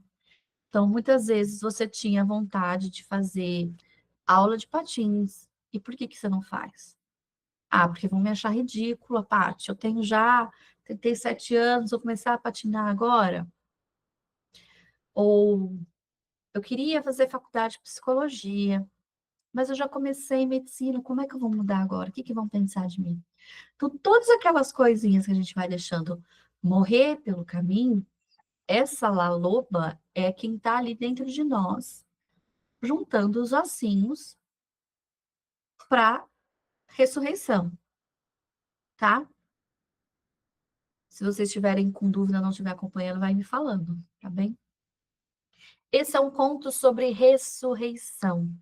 Então, muitas vezes você tinha vontade de fazer aula de patins. E por que que você não faz? Porque vão me achar ridícula, Paty. Eu tenho já 37 anos, vou começar a patinar agora. Ou eu queria fazer faculdade de psicologia, mas eu já comecei medicina, como é que eu vou mudar agora? O que que vão pensar de mim? Então, todas aquelas coisinhas que a gente vai deixando morrer pelo caminho, essa laloba é quem está ali dentro de nós, juntando os ossinhos para ressurreição, tá? Se vocês estiverem com dúvida, não estiver acompanhando, vai me falando, tá bem? Esse é um conto sobre ressurreição.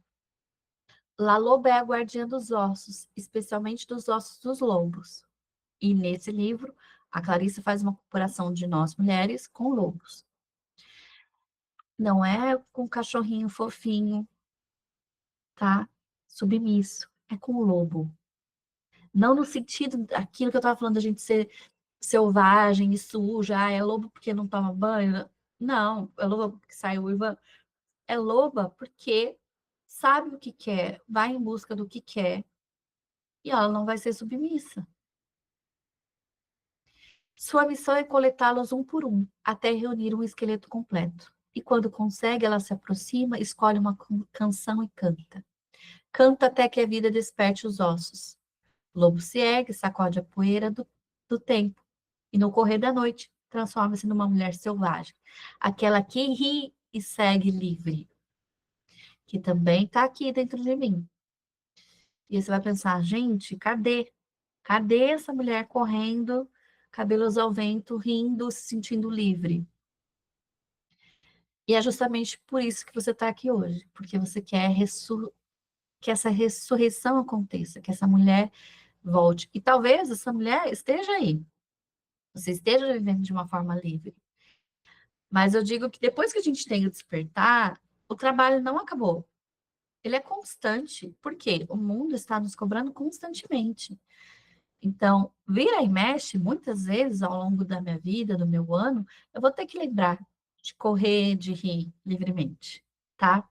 La Loba é a guardiã dos ossos, especialmente dos ossos dos lobos. E nesse livro, a Clarice faz uma comparação de nós mulheres com lobos. Não é com cachorrinho fofinho, tá? Submisso. É com o lobo. Não no sentido daquilo que eu estava falando, da gente ser selvagem e suja, é lobo porque não toma banho. Não, é loba porque sai uiva. É loba porque sabe o que quer, vai em busca do que quer e ela não vai ser submissa. Sua missão é coletá-los um por um, até reunir um esqueleto completo. E quando consegue, ela se aproxima, escolhe uma canção e canta. Canta até que a vida desperte os ossos. O lobo se ergue, sacode a poeira do tempo. E no correr da noite, transforma-se numa mulher selvagem. Aquela que ri e segue livre, que também está aqui dentro de mim. E aí você vai pensar, gente, cadê? Cadê essa mulher correndo, cabelos ao vento, rindo, se sentindo livre? E é justamente por isso que você está aqui hoje, porque você quer que essa ressurreição aconteça, que essa mulher volte. E talvez essa mulher esteja aí, você esteja vivendo de uma forma livre. Mas eu digo que depois que a gente tem o despertar, o trabalho não acabou. Ele é constante, porque o mundo está nos cobrando constantemente. Então, vira e mexe, muitas vezes ao longo da minha vida, do meu ano, eu vou ter que lembrar de correr, de rir livremente, tá?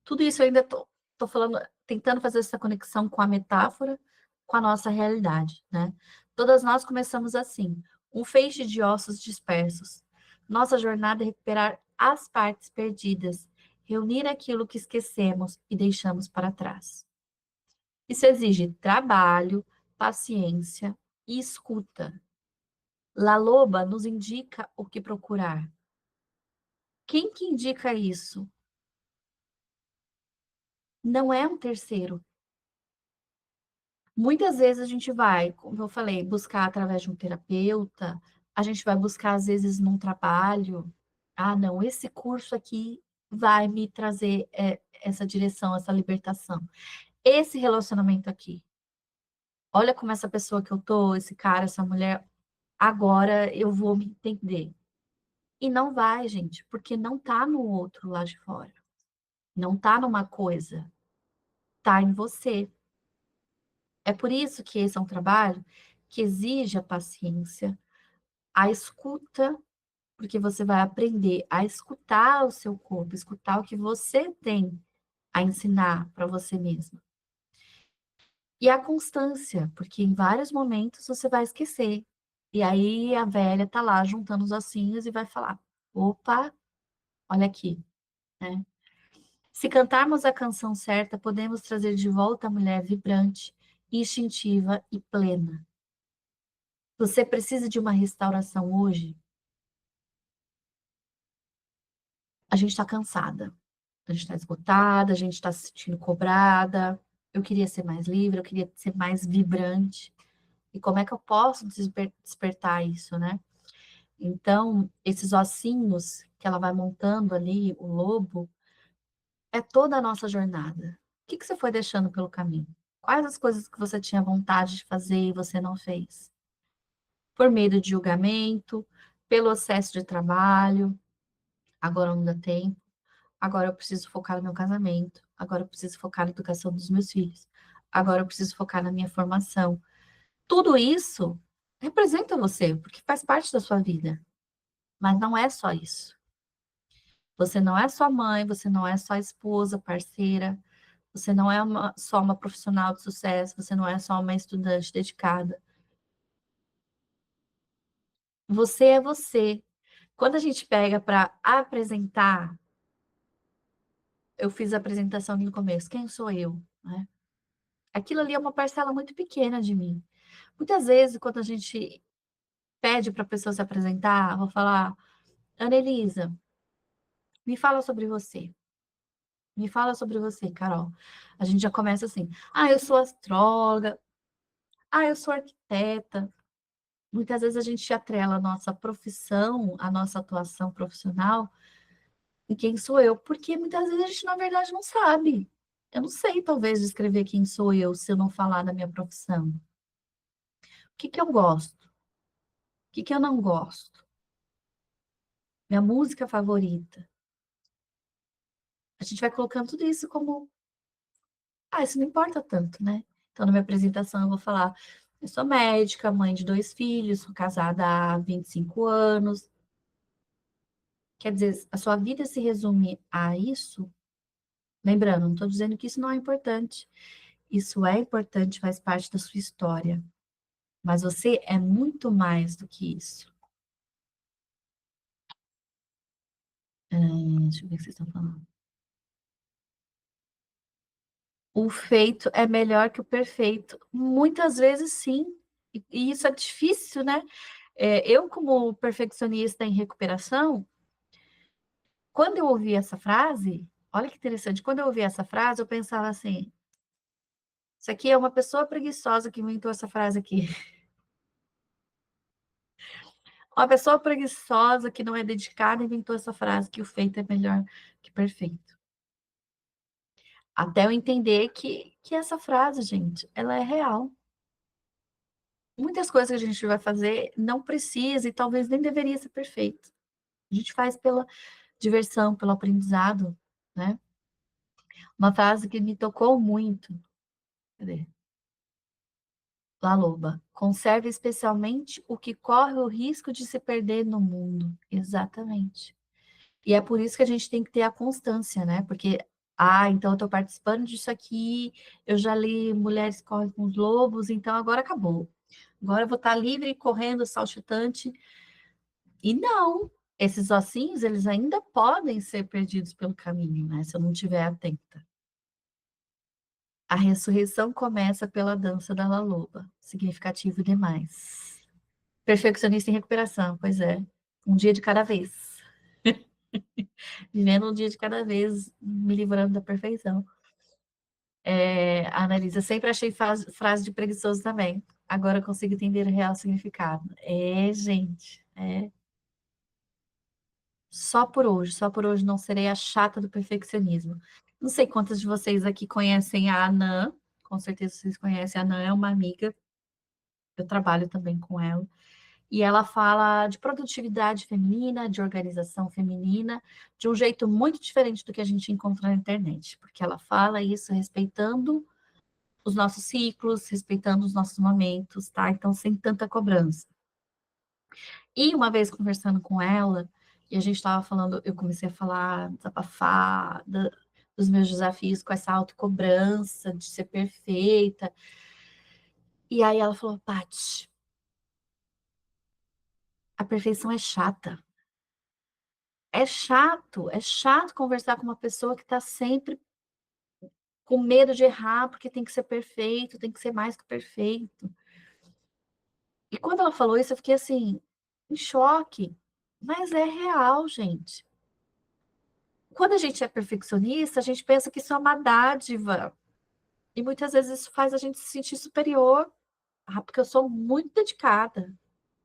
Tudo isso eu ainda tô falando, tentando fazer essa conexão com a metáfora, com a nossa realidade, né? Todas nós começamos assim, um feixe de ossos dispersos. Nossa jornada é recuperar as partes perdidas, reunir aquilo que esquecemos e deixamos para trás. Isso exige trabalho, paciência e escuta. La Loba nos indica o que procurar. Quem que indica isso? Não é um terceiro. Muitas vezes a gente vai, como eu falei, buscar através de um terapeuta, a gente vai buscar às vezes num trabalho. Ah, não, esse curso aqui vai me trazer essa direção, essa libertação. Esse relacionamento aqui. Olha como essa pessoa que eu tô, esse cara, essa mulher, agora eu vou me entender. E não vai, gente, porque não tá no outro lá de fora. Não tá numa coisa, tá em você. É por isso que esse é um trabalho que exige a paciência, a escuta, porque você vai aprender a escutar o seu corpo, escutar o que você tem a ensinar para você mesma. E a constância, porque em vários momentos você vai esquecer. E aí a velha tá lá juntando os ossinhos e vai falar: opa, olha aqui, né? Se cantarmos a canção certa, podemos trazer de volta a mulher vibrante, instintiva e plena. Você precisa de uma restauração hoje? A gente está cansada, a gente está esgotada, a gente está se sentindo cobrada. Eu queria ser mais livre, eu queria ser mais vibrante. E como é que eu posso despertar isso, né? Então, esses ossinhos que ela vai montando ali, o lobo, é toda a nossa jornada. O que que você foi deixando pelo caminho? Quais as coisas que você tinha vontade de fazer e você não fez? Por medo de julgamento, pelo excesso de trabalho, agora não dá tempo, agora eu preciso focar no meu casamento, agora eu preciso focar na educação dos meus filhos, agora eu preciso focar na minha formação. Tudo isso representa você, porque faz parte da sua vida, mas não é só isso. Você não é só mãe, você não é só esposa, parceira, você não é só uma profissional de sucesso, você não é só uma estudante dedicada. Você é você. Quando a gente pega para apresentar, eu fiz a apresentação no começo, quem sou eu, né? Aquilo ali é uma parcela muito pequena de mim. Muitas vezes, quando a gente pede para a pessoa se apresentar, eu vou falar, Ana Elisa, me fala sobre você. Me fala sobre você, Carol. A gente já começa assim, eu sou astróloga, eu sou arquiteta. Muitas vezes a gente atrela a nossa profissão, a nossa atuação profissional e quem sou eu, porque muitas vezes a gente, na verdade, não sabe. Eu não sei, talvez, descrever quem sou eu se eu não falar da minha profissão. O que que eu gosto? O que que eu não gosto? Minha música favorita. A gente vai colocando tudo isso como, isso não importa tanto, né? Então, na minha apresentação, eu vou falar: eu sou médica, mãe de 2 filhos, sou casada há 25 anos, Quer dizer, a sua vida se resume a isso? Lembrando, não estou dizendo que isso não é importante. Isso é importante, faz parte da sua história. Mas você é muito mais do que isso. Deixa eu ver o que vocês estão falando. O feito é melhor que o perfeito. Muitas vezes, sim. E isso é difícil, né? Eu, como perfeccionista em recuperação, quando eu ouvi essa frase, olha que interessante, quando eu ouvi essa frase, eu pensava assim: isso aqui é uma pessoa preguiçosa que inventou essa frase aqui. Uma pessoa preguiçosa que não é dedicada inventou essa frase que o feito é melhor que perfeito. Até eu entender que essa frase, gente, ela é real. Muitas coisas que a gente vai fazer não precisa e talvez nem deveria ser perfeito. A gente faz pela diversão, pelo aprendizado, né? Uma frase que me tocou muito. Cadê? La Loba. Conserve especialmente o que corre o risco de se perder no mundo. Exatamente. E é por isso que a gente tem que ter a constância, né? Porque, então eu estou participando disso aqui, eu já li Mulheres Correm com os Lobos, então agora acabou. Agora eu vou estar livre, correndo, saltitante. E não, esses ossinhos, eles ainda podem ser perdidos pelo caminho, né? Se eu não estiver atenta. A ressurreição começa pela dança da La Loba. Significativo demais. Perfeccionista em recuperação, pois é. Um dia de cada vez. Vivendo um dia de cada vez, me livrando da perfeição. A Analisa, sempre achei frase de preguiçoso também. Agora eu consigo entender o real significado. Gente, só por hoje não serei a chata do perfeccionismo. Não sei quantas de vocês aqui conhecem a Anã, com certeza vocês conhecem. A Anã é uma amiga, eu trabalho também com ela. E ela fala de produtividade feminina, de organização feminina, de um jeito muito diferente do que a gente encontra na internet, porque ela fala isso respeitando os nossos ciclos, respeitando os nossos momentos, tá? Então, sem tanta cobrança. E uma vez conversando com ela, e a gente estava falando, eu comecei a falar, desabafar dos meus desafios com essa autocobrança de ser perfeita. E aí ela falou, Paty, a perfeição é chata. É chato conversar com uma pessoa que está sempre com medo de errar, porque tem que ser perfeito, tem que ser mais que perfeito. E quando ela falou isso, eu fiquei assim, em choque. Mas é real, gente. Quando a gente é perfeccionista, a gente pensa que isso é uma dádiva. E muitas vezes isso faz a gente se sentir superior. Porque eu sou muito dedicada.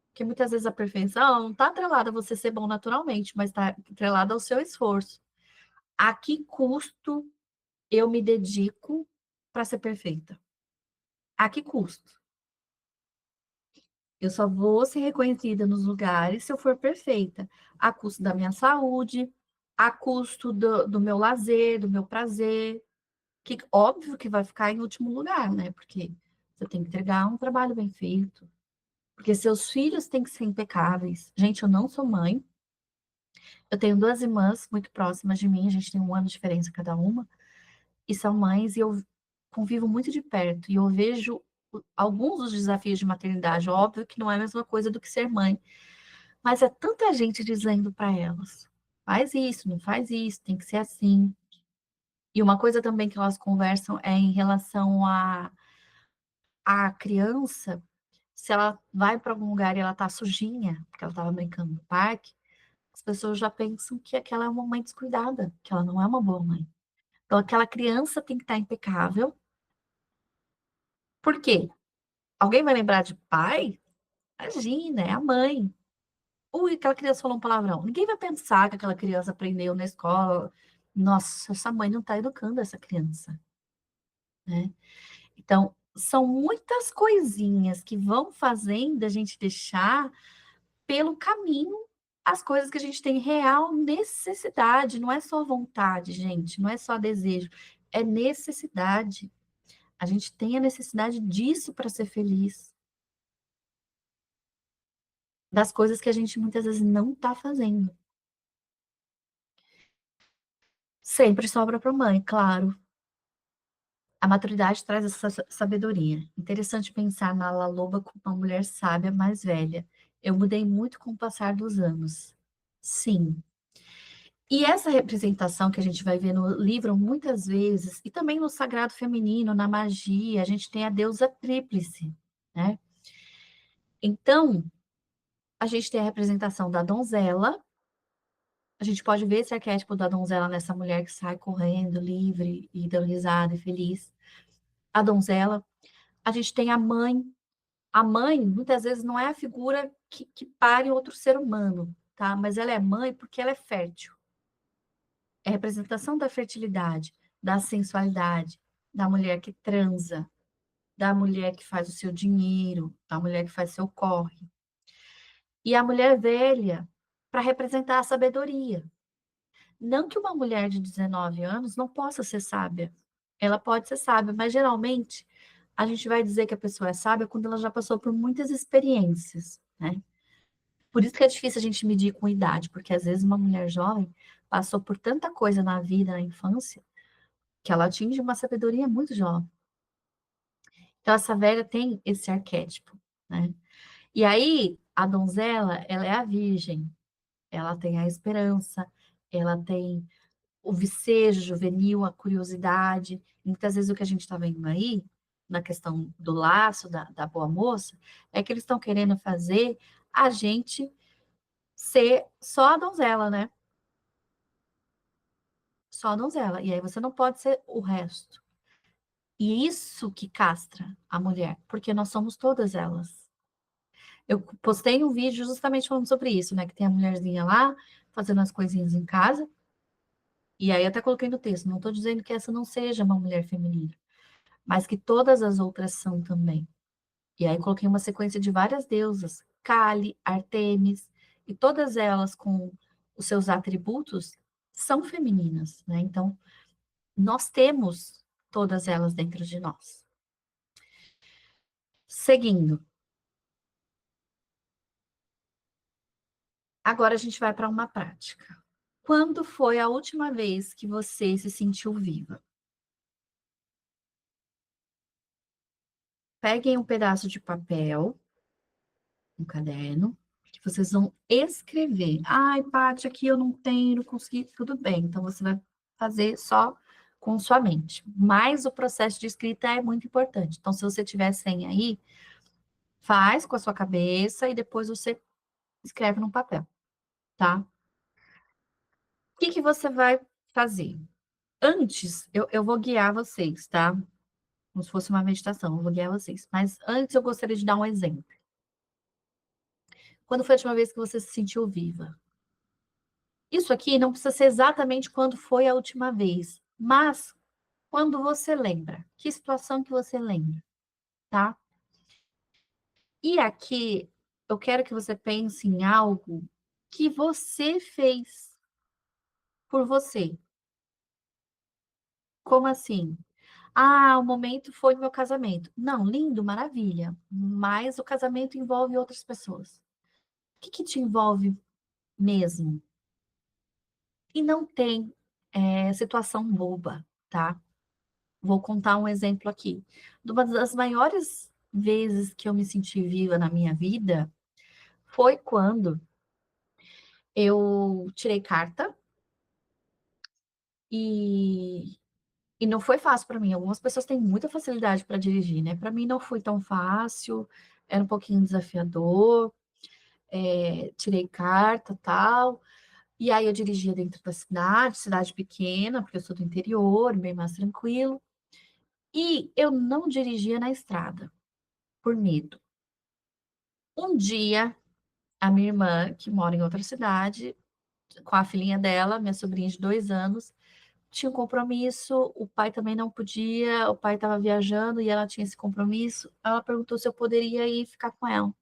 Porque muitas vezes a perfeição não está atrelada a você ser bom naturalmente, mas está atrelada ao seu esforço. A que custo eu me dedico para ser perfeita? A que custo? Eu só vou ser reconhecida nos lugares se eu for perfeita, a custo da minha saúde, a custo do meu lazer, do meu prazer, que óbvio que vai ficar em último lugar, né? Porque você tem que entregar um trabalho bem feito, porque seus filhos têm que ser impecáveis. Gente, eu não sou mãe, eu tenho duas irmãs muito próximas de mim, a gente tem 1 ano de diferença cada uma, e são mães, e eu convivo muito de perto, e eu vejo alguns dos desafios de maternidade. Óbvio que não é a mesma coisa do que ser mãe, mas é tanta gente dizendo para elas: faz isso, não faz isso, tem que ser assim. E uma coisa também que elas conversam é em relação a criança, se ela vai para algum lugar e ela tá sujinha, porque ela estava brincando no parque, as pessoas já pensam que aquela é uma mãe descuidada, que ela não é uma boa mãe. Então, aquela criança tem que estar impecável. Por quê? Alguém vai lembrar de pai? Imagina, é a mãe. Ui, aquela criança falou um palavrão. Ninguém vai pensar que aquela criança aprendeu na escola. Nossa, essa mãe não está educando essa criança, né? Então, são muitas coisinhas que vão fazendo a gente deixar pelo caminho as coisas que a gente tem real necessidade. Não é só vontade, gente, não é só desejo, é necessidade. A gente tem a necessidade disso para ser feliz, das coisas que a gente muitas vezes não está fazendo. Sempre sobra para a mãe, claro. A maturidade traz essa sabedoria. Interessante pensar na La Loba como uma mulher sábia mais velha. Eu mudei muito com o passar dos anos. Sim. E essa representação que a gente vai ver no livro muitas vezes, e também no sagrado feminino, na magia, a gente tem a deusa tríplice, né? Então, a gente tem a representação da donzela, a gente pode ver esse arquétipo da donzela nessa mulher que sai correndo, livre e dando risada e feliz. A donzela. A gente tem a mãe, muitas vezes, não é a figura que pare outro ser humano, tá? Mas ela é mãe porque ela é fértil. É a representação da fertilidade, da sensualidade, da mulher que transa, da mulher que faz o seu dinheiro, da mulher que faz seu corre. E a mulher velha para representar a sabedoria. Não que uma mulher de 19 anos não possa ser sábia. Ela pode ser sábia, mas geralmente a gente vai dizer que a pessoa é sábia quando ela já passou por muitas experiências, né? Por isso que é difícil a gente medir com idade, porque às vezes uma mulher jovem passou por tanta coisa na vida, na infância, que ela atinge uma sabedoria muito jovem. Então, essa velha tem esse arquétipo, né? E aí, a donzela, ela é a virgem, ela tem a esperança, ela tem o vicejo juvenil, a curiosidade. Muitas vezes o que a gente está vendo aí, na questão do laço, da boa moça, é que eles estão querendo fazer a gente ser só a donzela, né? Só a donzela. E aí você não pode ser o resto. E isso que castra a mulher, porque nós somos todas elas. Eu postei um vídeo justamente falando sobre isso, né? Que tem a mulherzinha lá fazendo as coisinhas em casa. E aí eu até coloquei no texto, não estou dizendo que essa não seja uma mulher feminina, mas que todas as outras são também. E aí coloquei uma sequência de várias deusas, Kali, Artemis, e todas elas com os seus atributos são femininas, né? Então, nós temos todas elas dentro de nós. Seguindo, agora a gente vai para uma prática. Quando foi a última vez que você se sentiu viva? Peguem um pedaço de papel, um caderno, que vocês vão escrever. Ai, Paty, aqui eu não tenho, não consegui. Tudo bem, então você vai fazer só com sua mente. Mas o processo de escrita é muito importante. Então, se você tiver sem aí, faz com a sua cabeça e depois você escreve no papel, tá? O que que você vai fazer? Antes, eu vou guiar vocês, tá? Como se fosse uma meditação, eu vou guiar vocês. Mas antes eu gostaria de dar um exemplo. Quando foi a última vez que você se sentiu viva? Isso aqui não precisa ser exatamente quando foi a última vez, mas quando você lembra. Que situação que você lembra, tá? E aqui eu quero que você pense em algo que você fez por você. Como assim? Ah, o momento foi no meu casamento. Não, lindo, maravilha. Mas o casamento envolve outras pessoas. O que que te envolve mesmo? E não tem situação boba, tá? Vou contar um exemplo aqui. Uma das maiores vezes que eu me senti viva na minha vida foi quando eu tirei carta e, e não foi fácil para mim. Algumas pessoas têm muita facilidade para dirigir, né? Para mim não foi tão fácil, era um pouquinho desafiador. Tirei carta, tal. E aí eu dirigia dentro da cidade, cidade pequena, porque eu sou do interior, bem mais tranquilo. E eu não dirigia na estrada, por medo. Um dia, a minha irmã, que mora em outra cidade, com a filhinha dela, minha sobrinha de 2 anos, tinha um compromisso, o pai também não podia, o pai estava viajando e ela tinha esse compromisso. Ela perguntou se eu poderia ir ficar com ela.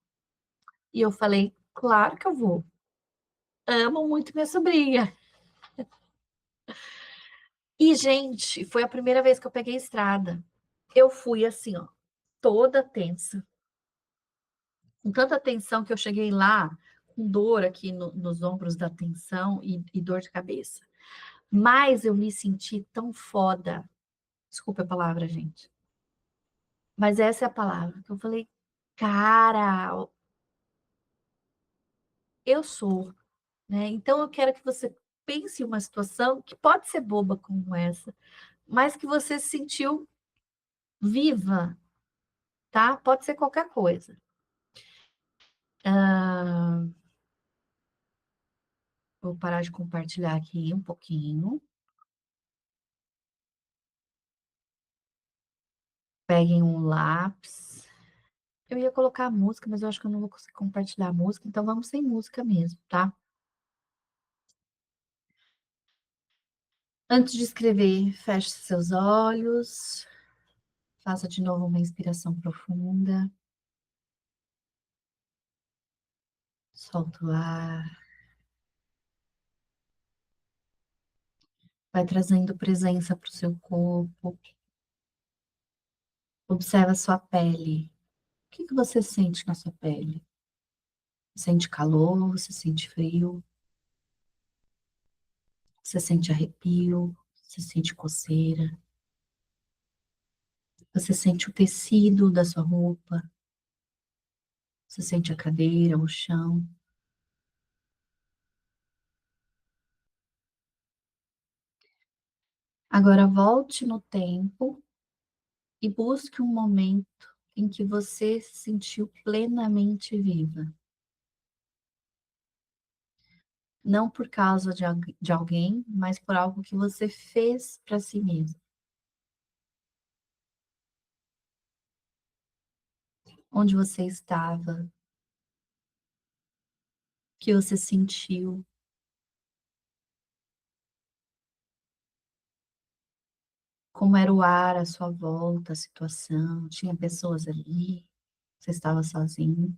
E eu falei, claro que eu vou. Amo muito minha sobrinha. E, gente, foi a primeira vez que eu peguei estrada. Eu fui assim, ó, toda tensa. Com tanta tensão que eu cheguei lá com dor aqui nos ombros da tensão e dor de cabeça. Mas eu me senti tão foda. Desculpa a palavra, gente. Mas essa é a palavra que eu falei, cara, eu sou, né? Então eu quero que você pense em uma situação que pode ser boba como essa, mas que você se sentiu viva, tá? Pode ser qualquer coisa. Ah, vou parar de compartilhar aqui um pouquinho. Peguem um lápis. Eu ia colocar a música, mas eu acho que eu não vou conseguir compartilhar a música, então vamos sem música mesmo, tá? Antes de escrever, feche seus olhos, faça de novo uma inspiração profunda, solta o ar, vai trazendo presença para o seu corpo, observa a sua pele. O que que você sente na sua pele? Você sente calor? Você sente frio? Você sente arrepio? Você sente coceira? Você sente o tecido da sua roupa? Você sente a cadeira, o chão? Agora volte no tempo e busque um momento em que você se sentiu plenamente viva. Não por causa de alguém, mas por algo que você fez para si mesmo. Onde você estava, o que você sentiu, como era o ar à sua volta, a situação, tinha pessoas ali, você estava sozinho,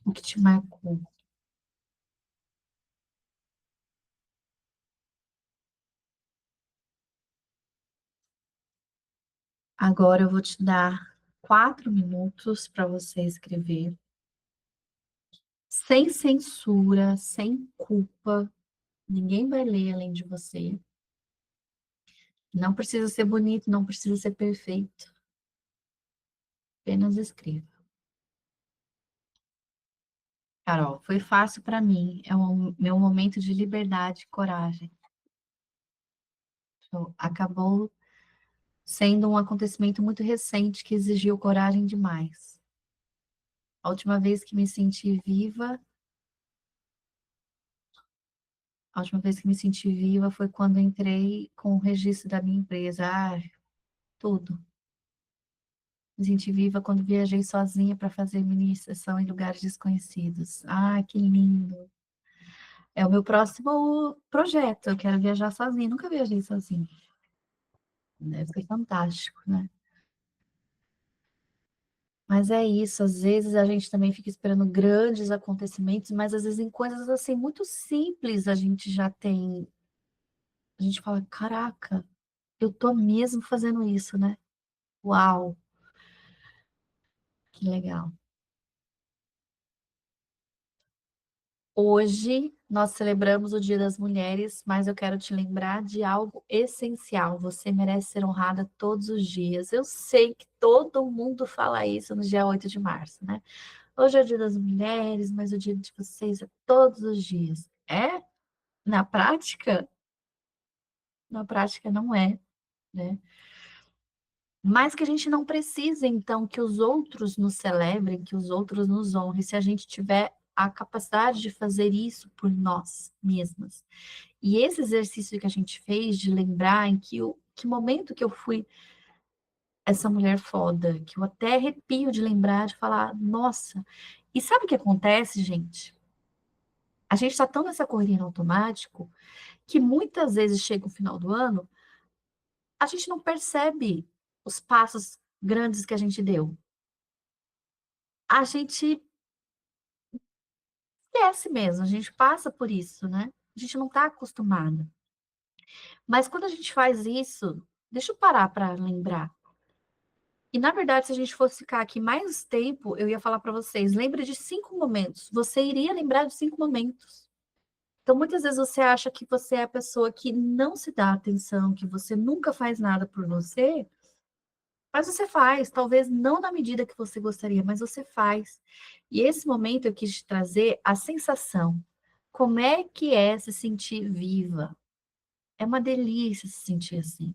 o que te marcou. Agora eu vou te dar 4 minutos para você escrever, sem censura, sem culpa. Ninguém vai ler além de você. Não precisa ser bonito, não precisa ser perfeito. Apenas escreva. Carol, foi fácil para mim. É o meu momento de liberdade e coragem. Então, acabou sendo um acontecimento muito recente que exigiu coragem demais. A última vez que me senti viva, a última vez que me senti viva foi quando entrei com o registro da minha empresa. Ah, tudo. Me senti viva quando viajei sozinha para fazer mini sessão em lugares desconhecidos. Ah, que lindo. É o meu próximo projeto. Eu quero viajar sozinha. Nunca viajei sozinha. Deve ser fantástico, né? Mas é isso. Às vezes a gente também fica esperando grandes acontecimentos, mas às vezes em coisas assim muito simples a gente já tem. A gente fala: caraca, eu tô mesmo fazendo isso, né? Uau, que legal. Hoje nós celebramos o Dia das Mulheres, mas eu quero te lembrar de algo essencial. Você merece ser honrada todos os dias. Eu sei que todo mundo fala isso no dia 8 de março, né? Hoje é o Dia das Mulheres, mas o dia de vocês é todos os dias. É? Na prática? Na prática não é, né? Mas que a gente não precisa, então, que os outros nos celebrem, que os outros nos honrem, se a gente tiver a capacidade de fazer isso por nós mesmas. E esse exercício que a gente fez de lembrar em que momento que eu fui essa mulher foda, que eu até arrepio de lembrar, de falar, nossa. E sabe o que acontece, gente? A gente está tão nessa corrida no automático que muitas vezes chega o final do ano, a gente não percebe os passos grandes que a gente deu. A gente esquece mesmo, a gente passa por isso, né? A gente não está acostumada. Mas quando a gente faz isso, deixa eu parar para lembrar. E na verdade, se a gente fosse ficar aqui mais tempo, eu ia falar para vocês, lembre de 5 momentos. Você iria lembrar de 5 momentos. Então, muitas vezes você acha que você é a pessoa que não se dá atenção, que você nunca faz nada por você, mas você faz, talvez não na medida que você gostaria, mas você faz. E esse momento eu quis te trazer a sensação. Como é que é se sentir viva? É uma delícia se sentir assim.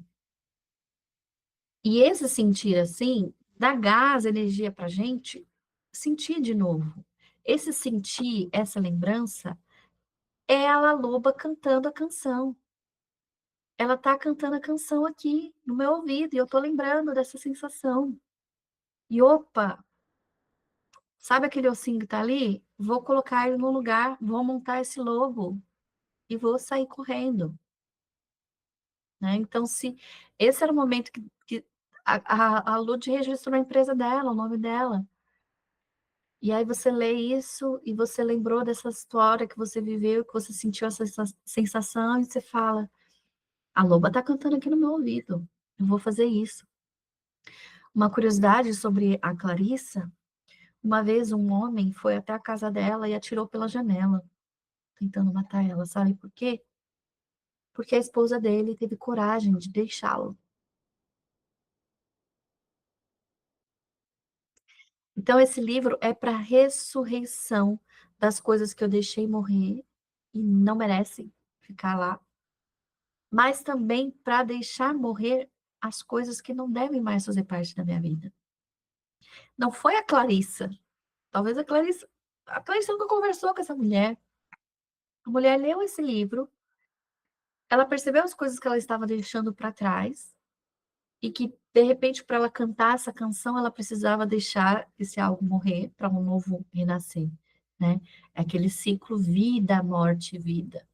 E esse sentir assim dá gás, energia para gente sentir de novo. Esse sentir, essa lembrança, é a La Loba cantando a canção. Ela tá cantando a canção aqui no meu ouvido e eu tô lembrando dessa sensação. E opa, sabe aquele ossinho que tá ali? Vou colocar ele no lugar, vou montar esse logo e vou sair correndo, né? Então, se esse era o momento que a Lud registrou a empresa dela, o nome dela. E aí você lê isso e você lembrou dessa história que você viveu, que você sentiu essa sensação e você fala: a loba tá cantando aqui no meu ouvido, eu vou fazer isso. Uma curiosidade sobre a Clarissa: uma vez um homem foi até a casa dela e atirou pela janela, tentando matar ela. Sabe por quê? Porque a esposa dele teve coragem de deixá-lo. Então, esse livro é para a ressurreição das coisas que eu deixei morrer e não merecem ficar lá, mas também para deixar morrer as coisas que não devem mais fazer parte da minha vida. Não foi a Clarissa. Talvez a Clarissa nunca conversou com essa mulher. A mulher leu esse livro, ela percebeu as coisas que ela estava deixando para trás e que, de repente, para ela cantar essa canção, ela precisava deixar esse algo morrer para um novo renascer, né? É aquele ciclo vida, morte, vida.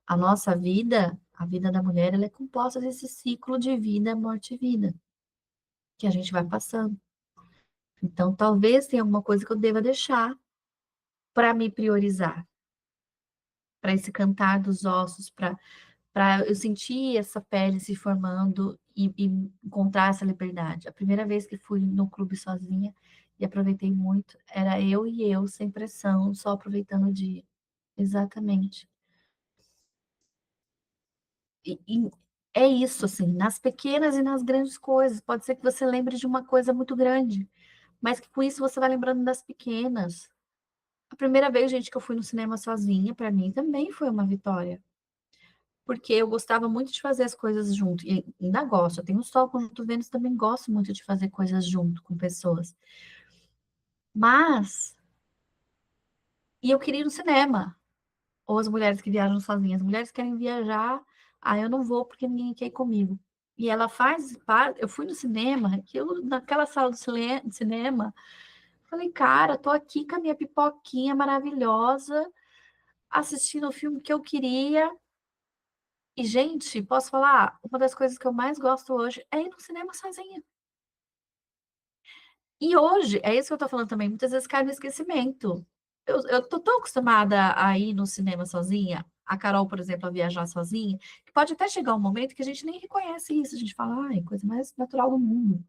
A nossa vida, a vida da mulher, ela é composta desse ciclo de vida, morte e vida, que a gente vai passando. Então, talvez tenha alguma coisa que eu deva deixar para me priorizar, para esse cantar dos ossos, para eu sentir essa pele se formando e encontrar essa liberdade. A primeira vez que fui no clube sozinha e aproveitei muito, era eu e eu, sem pressão, só aproveitando o dia. Exatamente. E é isso, assim, nas pequenas e nas grandes coisas. Pode ser que você lembre de uma coisa muito grande, mas que com isso você vai lembrando das pequenas. A primeira vez, gente, que eu fui no cinema sozinha, para mim também foi uma vitória. Porque eu gostava muito de fazer as coisas junto, e ainda gosto. Eu tenho um Sol conjunto Vênus, também gosto muito de fazer coisas junto com pessoas. Mas, e eu queria ir no cinema, ou as mulheres que viajam sozinhas. As mulheres querem viajar, aí eu não vou porque ninguém quer ir comigo. E ela faz parte. Eu fui no cinema, aquilo, naquela sala de cinema, falei, cara, tô aqui com a minha pipoquinha maravilhosa, assistindo o filme que eu queria. E, gente, posso falar? Uma das coisas que eu mais gosto hoje é ir no cinema sozinha. E hoje, é isso que eu tô falando também, muitas vezes cai no esquecimento. Eu tô tão acostumada a ir no cinema sozinha, a Carol, por exemplo, a viajar sozinha, que pode até chegar um momento que a gente nem reconhece isso, a gente fala, ai, coisa mais natural do mundo.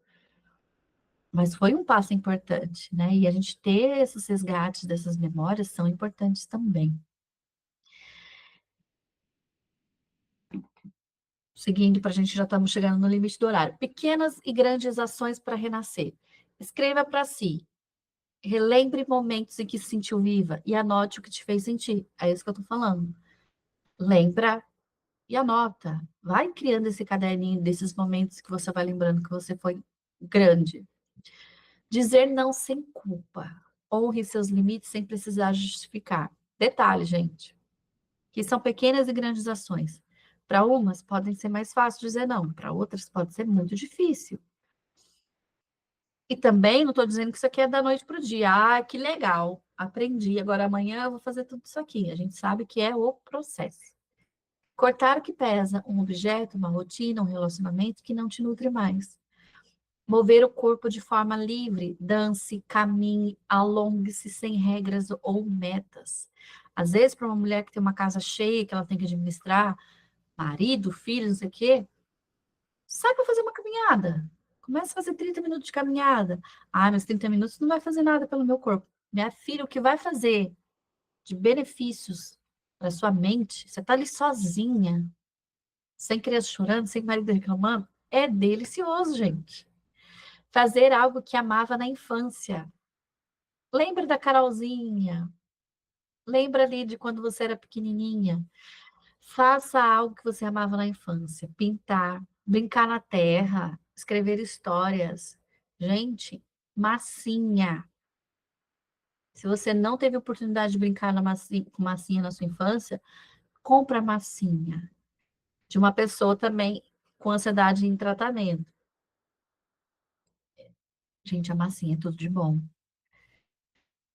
Mas foi um passo importante, né? E a gente ter esses resgates dessas memórias são importantes também. Seguindo, para a gente já estamos chegando no limite do horário. Pequenas e grandes ações para renascer. Escreva para si. Relembre momentos em que se sentiu viva e anote o que te fez sentir. É isso que eu estou falando. Lembra e anota. Vai criando esse caderninho desses momentos que você vai lembrando que você foi grande. Dizer não sem culpa. Honre seus limites sem precisar justificar. Detalhe, gente, que são pequenas e grandes ações. Para umas podem ser mais fácil dizer não, para outras pode ser muito difícil. E também não estou dizendo que isso aqui é da noite para o dia. Ah, que legal, aprendi. Agora amanhã eu vou fazer tudo isso aqui. A gente sabe que é o processo. Cortar o que pesa, um objeto, uma rotina, um relacionamento que não te nutre mais. Mover o corpo de forma livre, dance, caminhe, alongue-se sem regras ou metas. Às vezes, para uma mulher que tem uma casa cheia, que ela tem que administrar, marido, filho, não sei o quê, sai para fazer uma caminhada. Começa a fazer 30 minutos de caminhada. Ah, mas 30 minutos não vai fazer nada pelo meu corpo. Minha filha, o que vai fazer de benefícios para sua mente, você está ali sozinha, sem criança chorando, sem marido reclamando, é delicioso, gente. Fazer algo que amava na infância. Lembra da Carolzinha? Lembra ali de quando você era pequenininha? Faça algo que você amava na infância. Pintar, brincar na terra, escrever histórias. Gente, massinha. Se você não teve oportunidade de brincar com massinha na sua infância, compra massinha. De uma pessoa também com ansiedade em tratamento. Gente, a massinha é tudo de bom.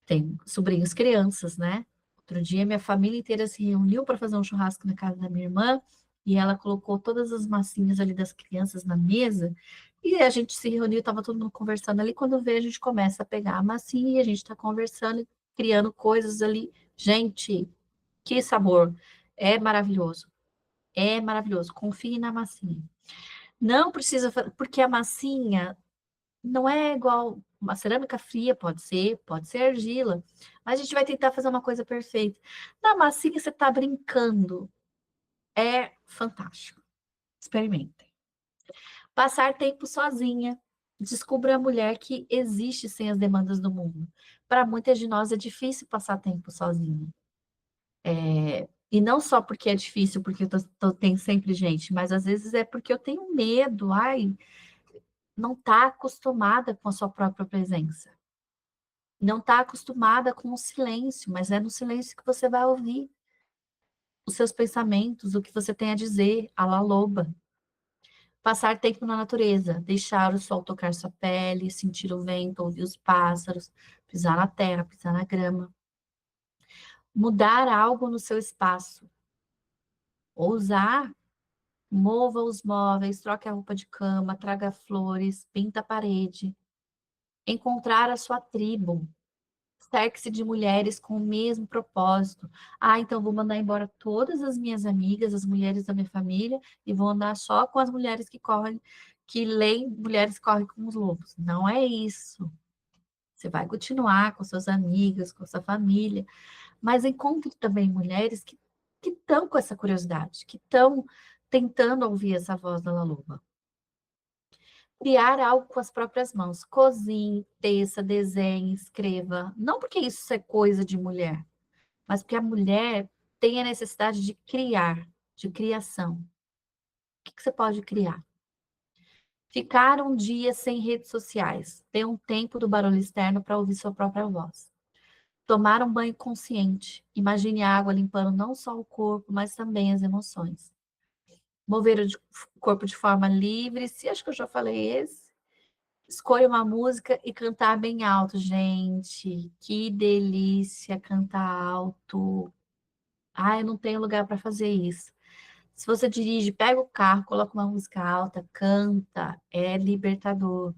Tem sobrinhos crianças, né? Outro dia, minha família inteira se reuniu para fazer um churrasco na casa da minha irmã e ela colocou todas as massinhas ali das crianças na mesa e a gente se reuniu, estava todo mundo conversando ali. Quando vê, a gente começa a pegar a massinha e a gente está conversando, e criando coisas ali. Gente, que sabor! É maravilhoso. É maravilhoso. Confie na massinha. Não precisa, porque a massinha não é igual uma cerâmica fria, pode ser argila, mas a gente vai tentar fazer uma coisa perfeita. Na massinha você está brincando, é fantástico. Experimentem. Passar tempo sozinha. Descubra a mulher que existe sem as demandas do mundo. Para muitas de nós é difícil passar tempo sozinha. E não só porque é difícil, porque tem sempre gente, mas às vezes é porque eu tenho medo, ai, não está acostumada com a sua própria presença. Não está acostumada com o silêncio, mas é no silêncio que você vai ouvir os seus pensamentos, o que você tem a dizer, a la loba. Passar tempo na natureza, deixar o sol tocar sua pele, sentir o vento, ouvir os pássaros, pisar na terra, pisar na grama. Mudar algo no seu espaço. Ousar, mova os móveis, troque a roupa de cama, traga flores, pinta a parede. Encontrar a sua tribo, cerque-se de mulheres com o mesmo propósito. Ah, então vou mandar embora todas as minhas amigas, as mulheres da minha família, e vou andar só com as mulheres que correm, que leem Mulheres que Correm com os Lobos. Não é isso. Você vai continuar com suas amigas, com sua família, mas encontre também mulheres que estão com essa curiosidade, que estão tentando ouvir essa voz da Laluba. Criar algo com as próprias mãos. Cozinhe, teça, desenhe, escreva. Não porque isso é coisa de mulher, mas porque a mulher tem a necessidade de criar, de criação. O que você pode criar? Ficar um dia sem redes sociais. Ter um tempo do barulho externo para ouvir sua própria voz. Tomar um banho consciente. Imagine a água limpando não só o corpo, mas também as emoções. Mover o corpo de forma livre. Se acho que eu já falei esse. Escolha uma música e cantar bem alto, gente. Que delícia cantar alto. Ah, eu não tenho lugar para fazer isso. Se você dirige, pega o carro, coloca uma música alta, canta, é libertador.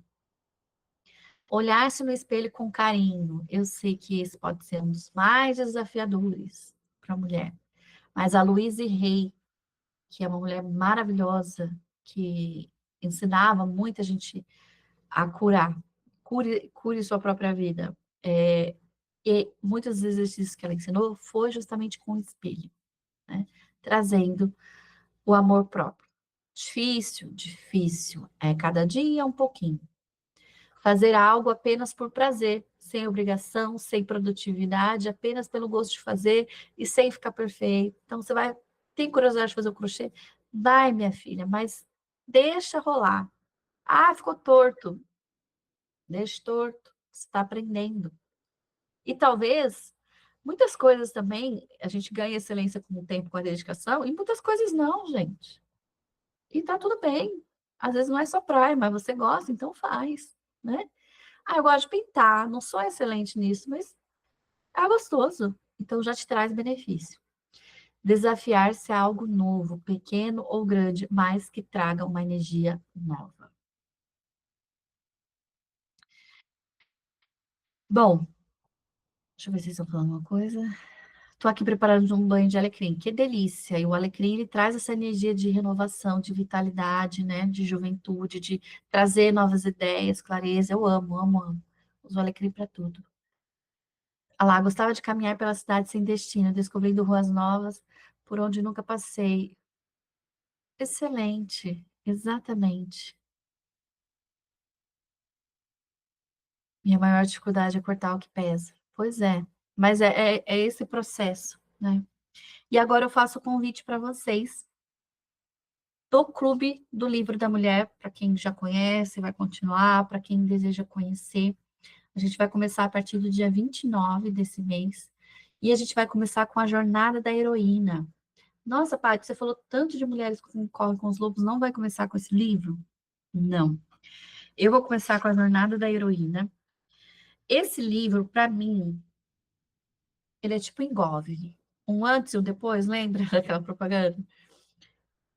Olhar-se no espelho com carinho. Eu sei que esse pode ser um dos mais desafiadores para a mulher. Mas a Louise Hay, que é uma mulher maravilhosa, que ensinava muita gente a curar, cure sua própria vida. E muitos exercícios que ela ensinou foi justamente com o espelho, né? Trazendo o amor próprio. Difícil, difícil. É cada dia um pouquinho. Fazer algo apenas por prazer, sem obrigação, sem produtividade, apenas pelo gosto de fazer e sem ficar perfeito. Então, você vai. Tem curiosidade de fazer o crochê? Vai, minha filha, mas deixa rolar. Ah, ficou torto. Deixa torto. Você está aprendendo. E talvez muitas coisas também a gente ganha excelência com o tempo, com a dedicação, e muitas coisas não, gente. E tá tudo bem. Às vezes não é só praia, mas você gosta, então faz, né? Ah, eu gosto de pintar, não sou excelente nisso, mas é gostoso. Então já te traz benefício. Desafiar-se a algo novo, pequeno ou grande, mas que traga uma energia nova. Bom, deixa eu ver se vocês estão falando alguma coisa. Estou aqui preparando um banho de alecrim. Que delícia! E o alecrim ele traz essa energia de renovação, de vitalidade, né? De juventude, de trazer novas ideias, clareza. Eu amo, amo, amo. Uso alecrim para tudo. Ah lá, gostava de caminhar pela cidade sem destino, descobrindo ruas novas por onde nunca passei. Excelente, exatamente. Minha maior dificuldade é cortar o que pesa. Pois é, mas é esse processo, né? E agora eu faço o convite para vocês do Clube do Livro da Mulher, para quem já conhece, vai continuar, para quem deseja conhecer. A gente vai começar a partir do dia 29 desse mês, e a gente vai começar com a Jornada da Heroína. Nossa, Paty, você falou tanto de mulheres que correm com os lobos, não vai começar com esse livro? Não. Eu vou começar com a Jornada da Heroína. Esse livro, para mim, ele é tipo Engove. Um antes e um depois, lembra daquela propaganda?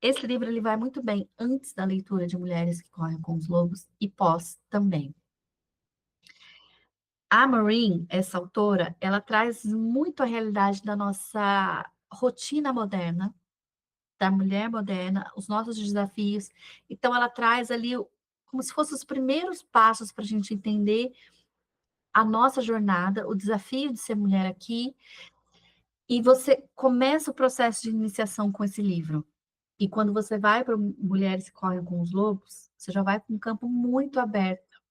Esse livro ele vai muito bem antes da leitura de Mulheres que Correm com os Lobos e pós também. A Maureen, essa autora, ela traz muito a realidade da nossa rotina moderna, da mulher moderna, os nossos desafios. Então, ela traz ali como se fossem os primeiros passos para a gente entender a nossa jornada, o desafio de ser mulher aqui. E você começa o processo de iniciação com esse livro. E quando você vai para Mulheres que Correm com os Lobos, você já vai com um campo muito aberto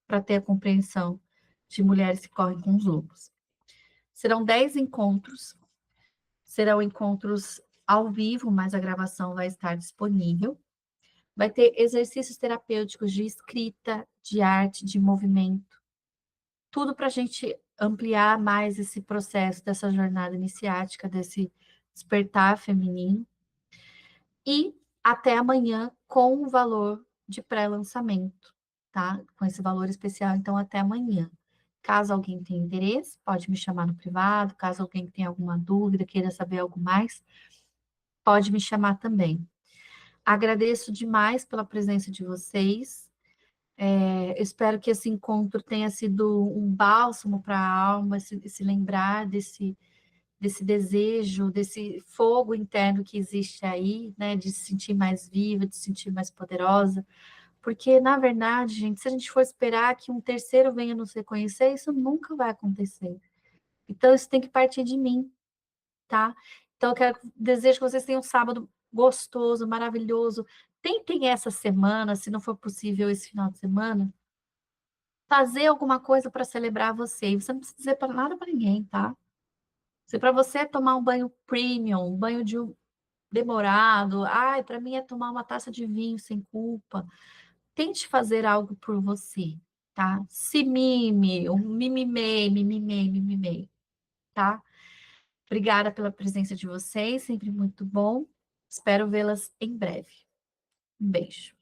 para ter a compreensão de Mulheres que Correm com os Lobos. Serão 10 encontros, serão encontros ao vivo, mas a gravação vai estar disponível. Vai ter exercícios terapêuticos de escrita, de arte, de movimento, tudo para a gente ampliar mais esse processo dessa jornada iniciática, desse despertar feminino. E até amanhã com o valor de pré-lançamento, tá? Com esse valor especial, então até amanhã. Caso alguém tenha interesse, pode me chamar no privado. Caso alguém tenha alguma dúvida, queira saber algo mais, pode me chamar também. Agradeço demais pela presença de vocês. Espero que esse encontro tenha sido um bálsamo para a alma, se lembrar desse desejo, desse fogo interno que existe aí, né, de se sentir mais viva, de se sentir mais poderosa, porque, na verdade, gente, se a gente for esperar que um terceiro venha nos reconhecer, isso nunca vai acontecer. Então, isso tem que partir de mim, tá? Então, desejo que vocês tenham um sábado gostoso, maravilhoso. Tentem essa semana, se não for possível esse final de semana, fazer alguma coisa para celebrar você. E você não precisa dizer para nada para ninguém, tá? Se para você é tomar um banho premium, um banho demorado, ai, para mim é tomar uma taça de vinho sem culpa. Tente fazer algo por você, tá? Se mime, um mimimei, mimimei, mimimei, tá? Obrigada pela presença de vocês, sempre muito bom. Espero vê-las em breve. Um beijo.